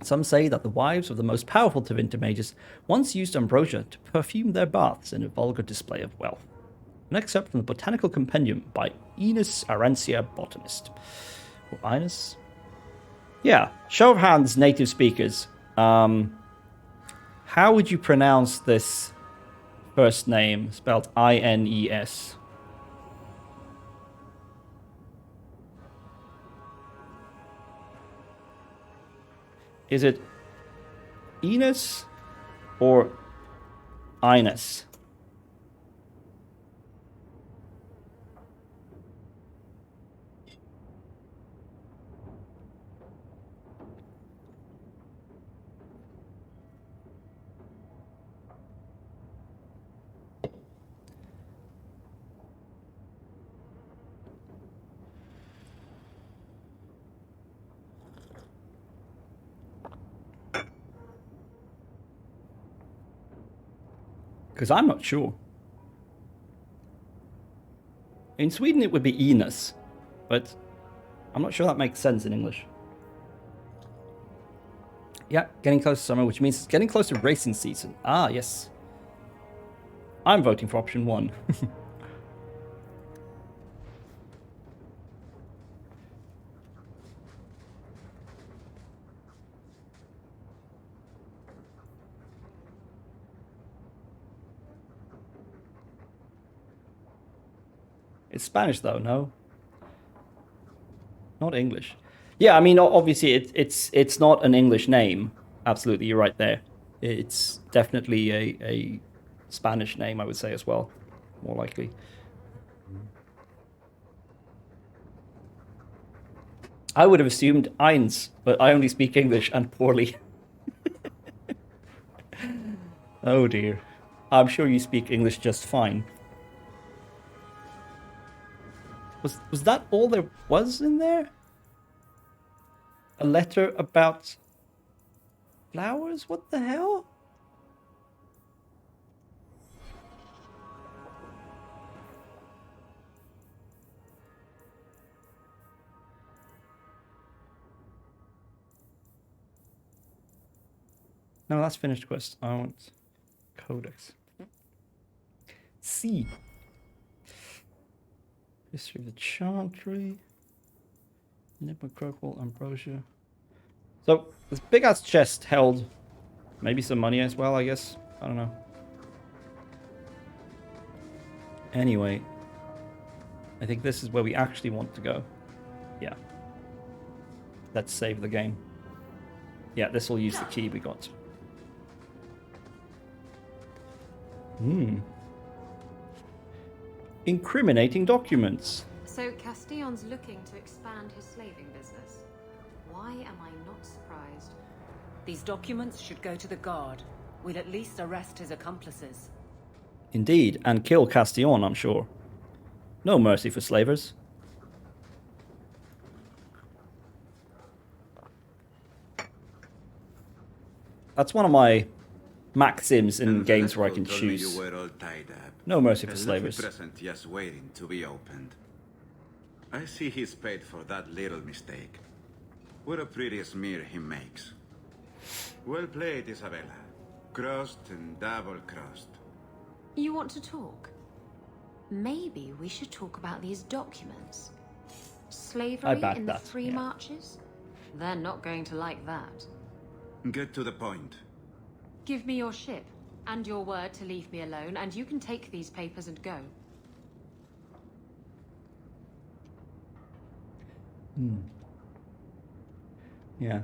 Some say that the wives of the most powerful Tevinter mages once used ambrosia to perfume their baths in a vulgar display of wealth. An excerpt from the Botanical Compendium by Enos Arancia, botanist. Or Ines? Yeah, show of hands, native speakers. How would you pronounce this first name, spelled I-N-E-S? Is it Enos or Ines? Because I'm not sure. In Sweden it would be Enos, but I'm not sure that makes sense in English. Yeah, getting close to summer, which means it's getting close to racing season. Ah, yes. I'm voting for option 1. It's Spanish though, no? Not English. Yeah, I mean, obviously it's not an English name. Absolutely, you're right there. It's definitely a Spanish name, I would say as well, more likely. I would have assumed Eins, but I only speak English and poorly. Oh dear. I'm sure you speak English just fine. Was that all there was in there? A letter about flowers? What the hell? No, that's finished quest. I want codex. C. History of the Chantry. Nipmacrocal Ambrosia. So, this big ass chest held maybe some money as well, I guess. I don't know. Anyway, I think this is where we actually want to go. Yeah. Let's save the game. Yeah, this will use the key we got. Incriminating documents. So Castillon's looking to expand his slaving business. Why am I not surprised? These documents should go to the guard. We'll at least arrest his accomplices. Indeed, and kill Castillon, I'm sure. No mercy for slavers. That's one of my maxims in games where I can choose. No mercy for slavers. Present just waiting to be opened. I see he's paid for that little mistake. What a pretty smear he makes. Well played, Isabella. Crossed and double-crossed. You want to talk? Maybe we should talk about these documents. Slavery in the Free Marches? They're not going to like that. Get to the point. Give me your ship, and your word to leave me alone, and you can take these papers and go. Yeah.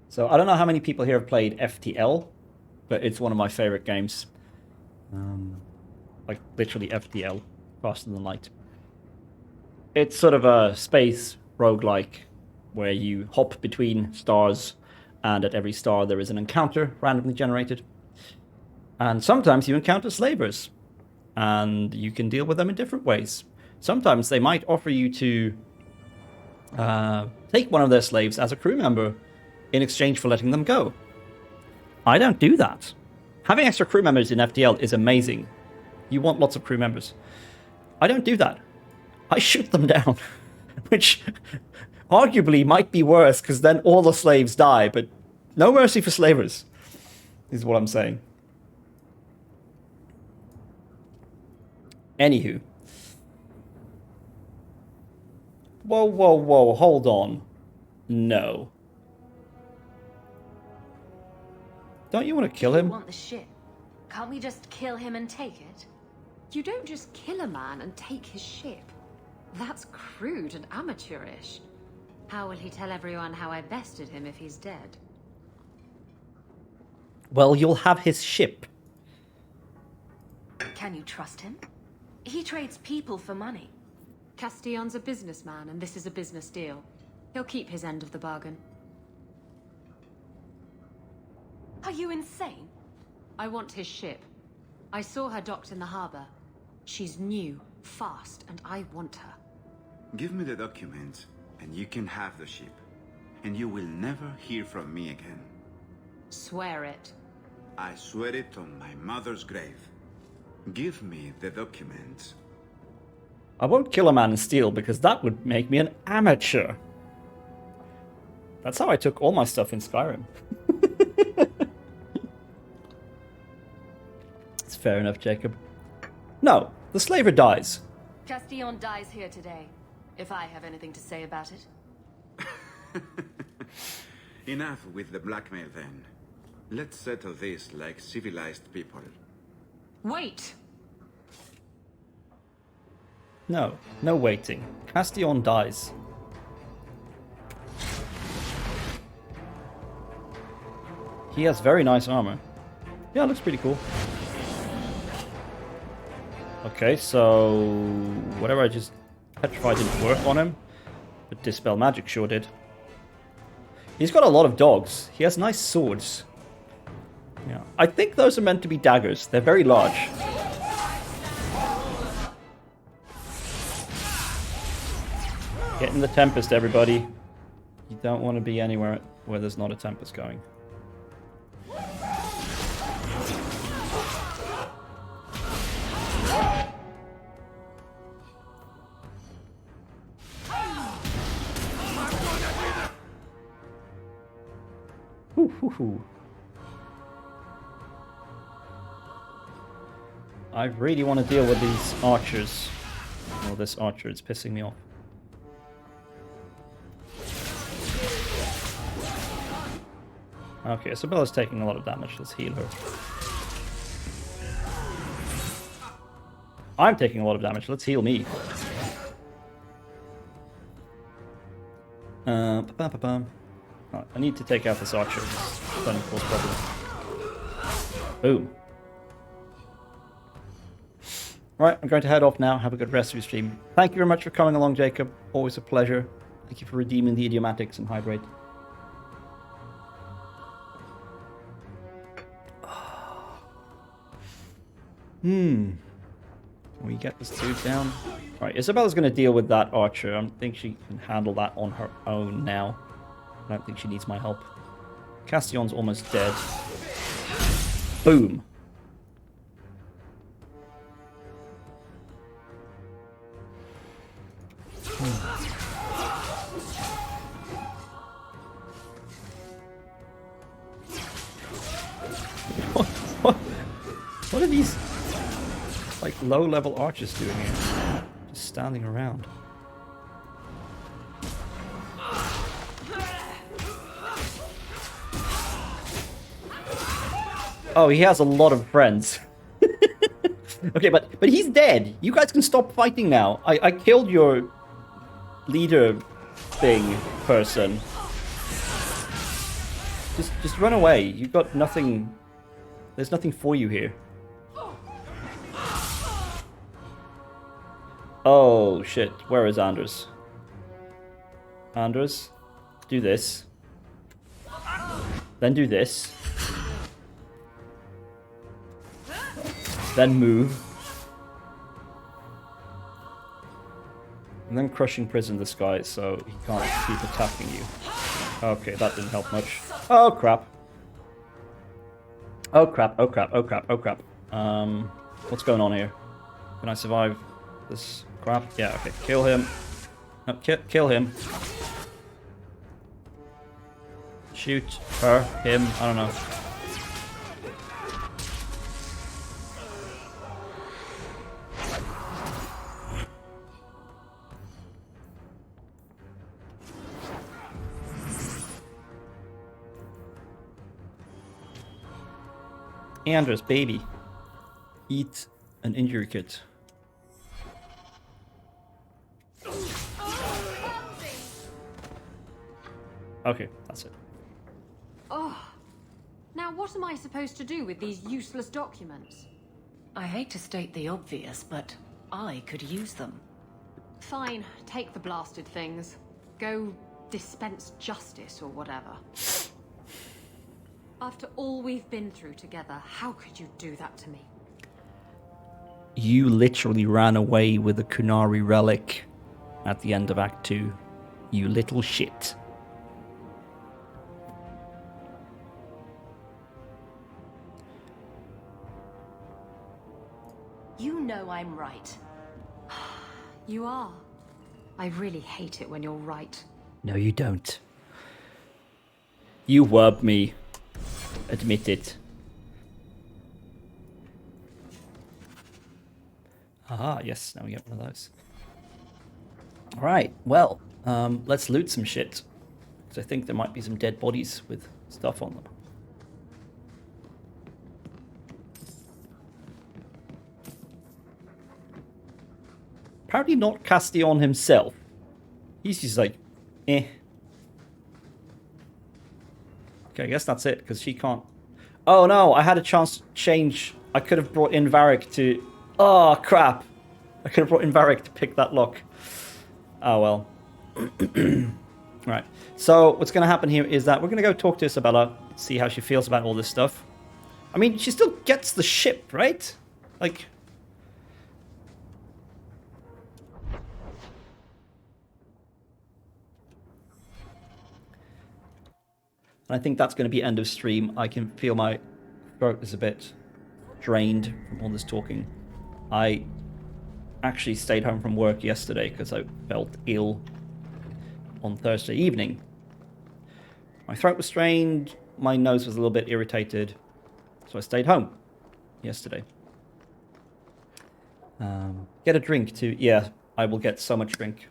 So I don't know how many people here have played FTL, but it's one of my favorite games. Like literally FTL, Faster Than Light. It's sort of a space roguelike where you hop between stars, and at every star there is an encounter randomly generated. And sometimes you encounter slavers, and you can deal with them in different ways. Sometimes they might offer you to take one of their slaves as a crew member in exchange for letting them go. I don't do that. Having extra crew members in FTL is amazing. You want lots of crew members. I don't do that. I shoot them down, which arguably might be worse because then all the slaves die, but No mercy for slavers, is what I'm saying. Anywho. Whoa, whoa, whoa, hold on. No. Don't you want to kill him? You want the ship? Can't we just kill him and take it? You don't just kill a man and take his ship. That's crude and amateurish. How will he tell everyone how I bested him if he's dead? Well, you'll have his ship. Can you trust him? He trades people for money. Castillon's a businessman, and this is a business deal. He'll keep his end of the bargain. Are you insane? I want his ship. I saw her docked in the harbor. She's new, fast, and I want her. Give me the documents, and you can have the ship. And you will never hear from me again. Swear it. I swear it on my mother's grave. Give me the documents. I won't kill a man and steal, because that would make me an amateur. That's how I took all my stuff in Skyrim. It's fair enough, Jacob. No, the slaver dies. Castillon dies here today, if I have anything to say about it. Enough with the blackmail then. Let's settle this like civilized people. Wait! No, no waiting. Castillon dies. He has very nice armor. Yeah, it looks pretty cool. Okay, so whatever I just petrified didn't work on him, but Dispel Magic sure did. He's got a lot of dogs. He has nice swords. Yeah, I think those are meant to be daggers. They're very large. Get in the Tempest, everybody. You don't want to be anywhere where there's not a Tempest going. I really want to deal with these archers. Well, this archer, it's pissing me off. Okay, Isabella's taking a lot of damage. Let's heal her. I'm taking a lot of damage. Let's heal me. Right, I need to take out this archer. It's going to cause problems. Boom. Right, I'm going to head off now. Have a good rest of your stream. Thank you very much for coming along, Jacob. Always a pleasure. Thank you for redeeming the idiomatics and hydrate. Can we get this dude down? Alright, Isabella's going to deal with that archer. I think she can handle that on her own now. I don't think she needs my help. Castillon's almost dead. Boom. What are these, like, low-level archers doing here? Just standing around. Oh, he has a lot of friends. Okay, but he's dead. You guys can stop fighting now. I killed your leader thing person. Just run away. You've got nothing. There's nothing for you here. Oh shit, where is Anders? Anders, do this. Then do this. Then move. And then crushing prison this guy so he can't keep attacking you. Okay, that didn't help much. Oh crap. Oh crap, oh crap, oh crap, oh crap. What's going on here? Can I survive this crap? Yeah, okay. Kill him. No, kill him. Shoot her, him, I don't know. Anders, baby. Eat an injury kit. Okay, that's it. Oh. Now what am I supposed to do with these useless documents? I hate to state the obvious, but I could use them. Fine, take the blasted things. Go dispense justice or whatever. After all we've been through together, how could you do that to me? You literally ran away with the Kunari relic at the end of Act 2. You little shit. You know I'm right. You are. I really hate it when you're right. No, you don't. You wub me. Admit it. Aha, yes, now we get one of those. Alright, well, let's loot some shit. Because I think there might be some dead bodies with stuff on them. Apparently not Castillon himself. He's just like, eh. Okay, I guess that's it, because she can't... Oh no, I had a chance to change. I could have brought in Varric to... Oh, crap. I could have brought in Varric to pick that lock. Oh, well. Right. So, what's going to happen here is that we're going to go talk to Isabella, see how she feels about all this stuff. I mean, she still gets the ship, right? Like... I think that's going to be end of stream. I can feel my throat is a bit drained from all this talking. I actually stayed home from work yesterday because I felt ill on Thursday evening. My throat was strained, my nose was a little bit irritated, so I stayed home yesterday. Get a drink too. Yeah, I will get so much drink.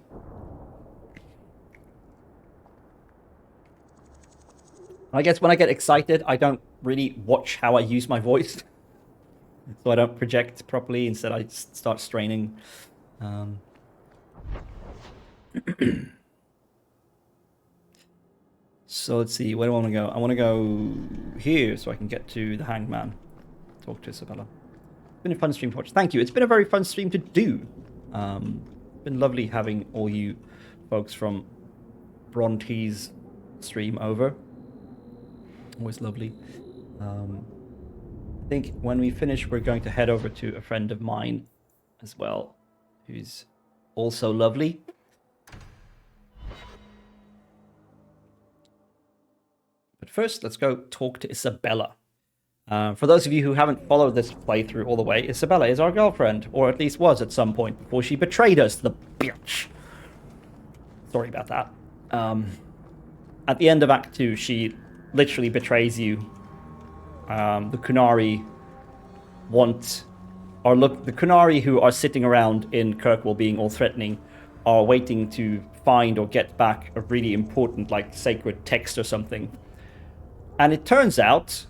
I guess when I get excited, I don't really watch how I use my voice. So I don't project properly. Instead, I start straining. So let's see. Where do I want to go? I want to go here so I can get to the Hangman. Talk to Isabella. It's been a fun stream to watch. Thank you. It's been a very fun stream to do. It's been lovely having all you folks from Bronte's stream over. Always lovely. I think when we finish, we're going to head over to a friend of mine as well, who's also lovely. But first, let's go talk to Isabella. For those of you who haven't followed this playthrough all the way, Isabella is our girlfriend, or at least was at some point before she betrayed us, the bitch. Sorry about that. At the end of Act 2, she literally betrays you. The Kunari the Kunari who are sitting around in Kirkwall being all threatening are waiting to find or get back a really important, like, sacred text or something. And it turns out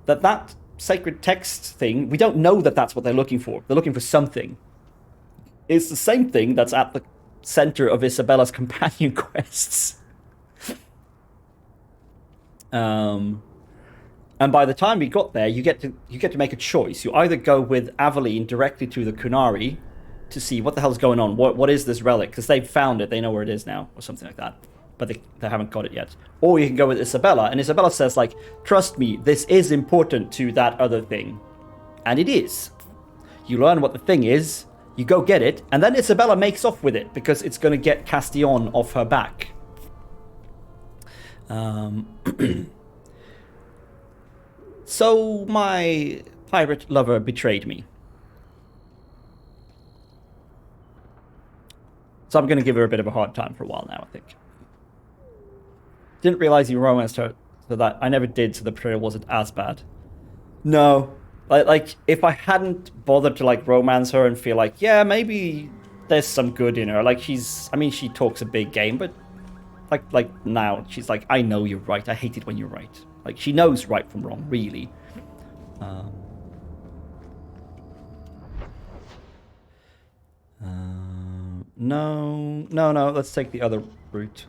that that sacred text thing, we don't know that that's what they're looking for. They're looking for something. It's the same thing that's at the center of Isabella's companion quests. And by the time we got there, you get to make a choice. You either go with Aveline directly to the Kunari to see what the hell's going on. What is this relic? Because they've found it. They know where it is now, or something like that. But they haven't got it yet. Or you can go with Isabella, and Isabella says, like, trust me, this is important to that other thing. And it is. You learn what the thing is, you go get it, and then Isabella makes off with it, because it's going to get Castillon off her back. So my pirate lover betrayed me. So I'm going to give her a bit of a hard time for a while now, I think. Didn't realize you romanced her, so that I never did, so the betrayal wasn't as bad. No. Like, if I hadn't bothered to, like, romance her and feel like, yeah, maybe there's some good in her. Like, I mean, she talks a big game, but, like now, she's like, I know you're right. I hate it when you're right. Like, she knows right from wrong, really. No, let's take the other route.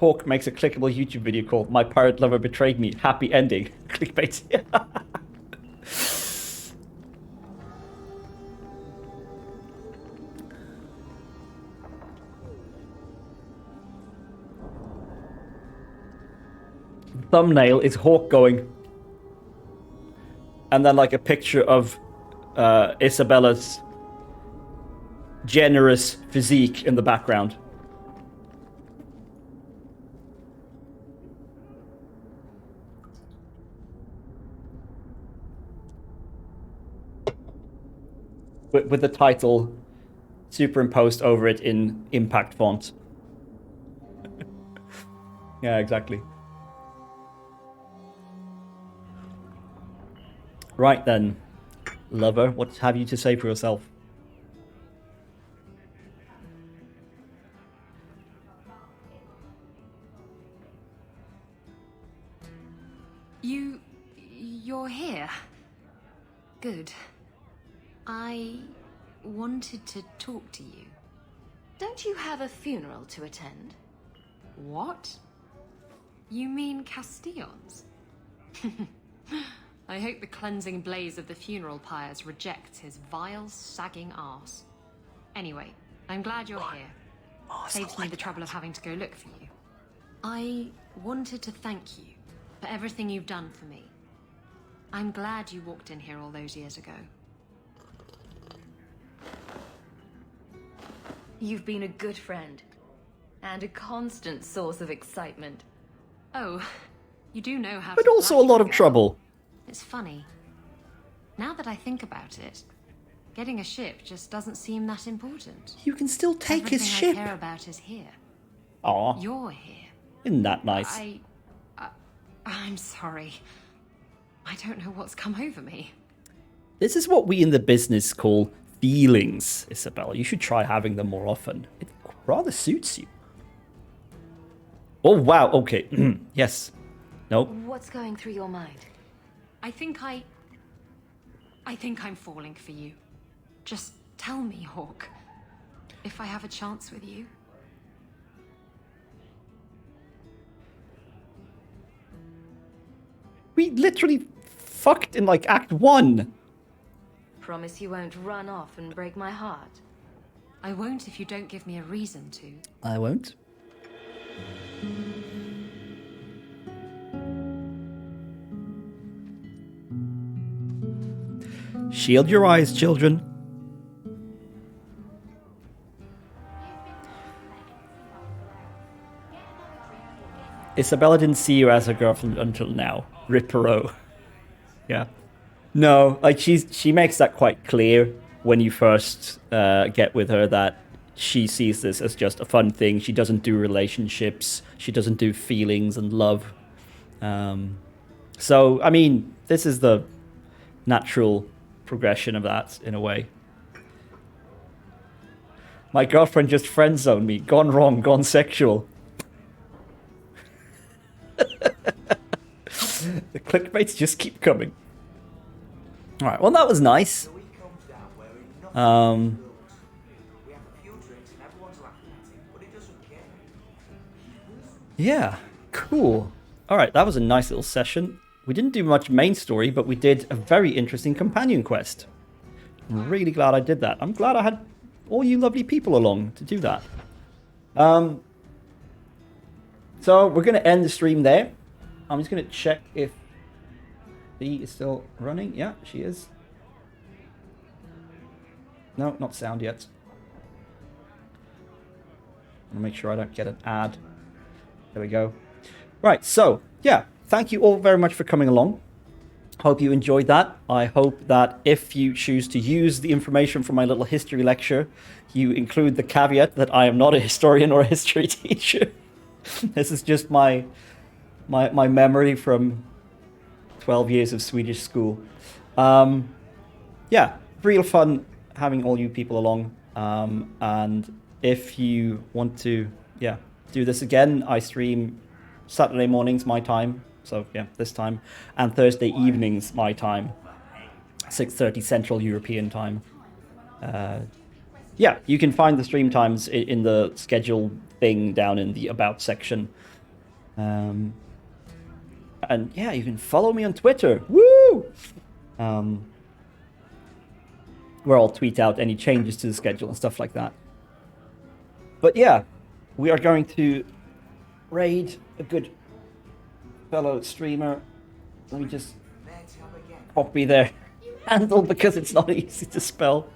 Hawke makes a clickable YouTube video called My Pirate Lover Betrayed Me. Happy ending. Clickbait. Thumbnail is Hawke going. And then like a picture of Isabella's generous physique in the background. With the title superimposed over it in impact font. Yeah, exactly. Right then, lover, what have you to say for yourself? You're here. Good. I wanted to talk to you. Don't you have a funeral to attend? What? You mean Castillon's? I hope the cleansing blaze of the funeral pyres rejects his vile, sagging arse. Anyway, I'm glad you're here. Saves me the trouble of having to go look for you. I wanted to thank you for everything you've done for me. I'm glad you walked in here all those years ago. You've been a good friend. And a constant source of excitement. Oh, you do know how but to also a lot of trouble. It's funny. Now that I think about it, getting a ship just doesn't seem that important. You can still take his ship. Everything I care about is here. Aw. You're here. Isn't that nice? I'm sorry. I don't know what's come over me. This is what we in the business call feelings, Isabella. You should try having them more often. It rather suits you. Oh, wow. Okay. Yes. No. What's going through your mind? I think I'm falling for you. Just tell me, Hawke, if I have a chance with you. We literally fucked in like Act 1. Promise you won't run off and break my heart. I won't if you don't give me a reason to. I won't. Shield your eyes, children. Isabella didn't see you as her girlfriend until now. Ripero. Yeah. No, like she makes that quite clear when you first get with her, that she sees this as just a fun thing. She doesn't do relationships. She doesn't do feelings and love. So, I mean, this is the natural progression of that in a way. My girlfriend just friend-zoned me. Gone wrong, gone sexual. The clickbaits just keep coming. Alright, well that was nice. Yeah, cool. Alright, that was a nice little session. We didn't do much main story, but we did a very interesting companion quest. I'm really glad I did that. I'm glad I had all you lovely people along to do that. So we're going to end the stream there. I'm just going to check if B is still running. Yeah, she is. No, not sound yet. I'm going to make sure I don't get an ad. There we go. Right, so, yeah. Thank you all very much for coming along. Hope you enjoyed that. I hope that if you choose to use the information from my little history lecture, you include the caveat that I am not a historian or a history teacher. This is just my memory from 12 years of Swedish school. Yeah, real fun having all you people along. And if you want to, do this again, I stream Saturday mornings my time. So yeah, this time, and Thursday evenings my time, 6:30 Central European time. Yeah, you can find the stream times in the schedule thing down in the About section. And yeah, you can follow me on Twitter. Woo! Where I'll tweet out any changes to the schedule and stuff like that. But yeah, we are going to raid a good fellow streamer. Let me just copy their handle because it's not easy to spell.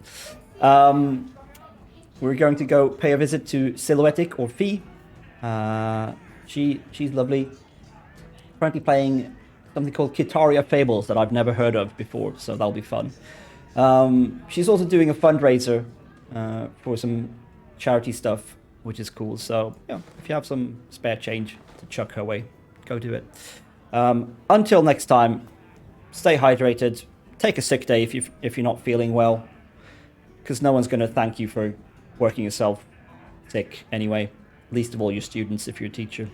We're going to go pay a visit to Silhouettic or Fee. She's lovely. Currently playing something called Kitaria Fables that I've never heard of before, so that'll be fun. She's also doing a fundraiser for some charity stuff, which is cool. So yeah, if you have some spare change to chuck her way, go do it. Until next time, stay hydrated. Take a sick day if you're not feeling well, because no one's going to thank you for working yourself sick anyway. Least of all your students if you're a teacher.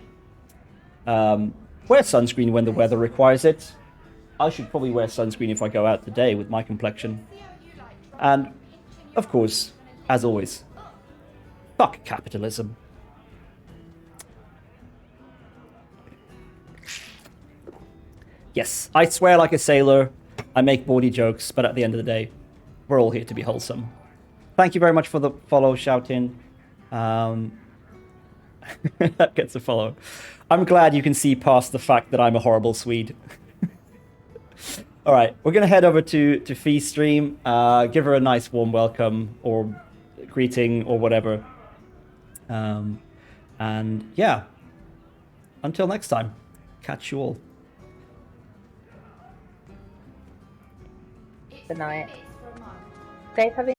Wear sunscreen when the weather requires it. I should probably wear sunscreen if I go out today with my complexion. And, of course, as always, fuck capitalism. Yes, I swear like a sailor, I make bawdy jokes, but at the end of the day, we're all here to be wholesome. Thank you very much for the follow, shout-in. That gets a follow. I'm glad you can see past the fact that I'm a horrible Swede. Alright, we're going to head over to Fee's stream, give her a nice warm welcome, or greeting, or whatever. And yeah, until next time, catch you all. Good night. Safe having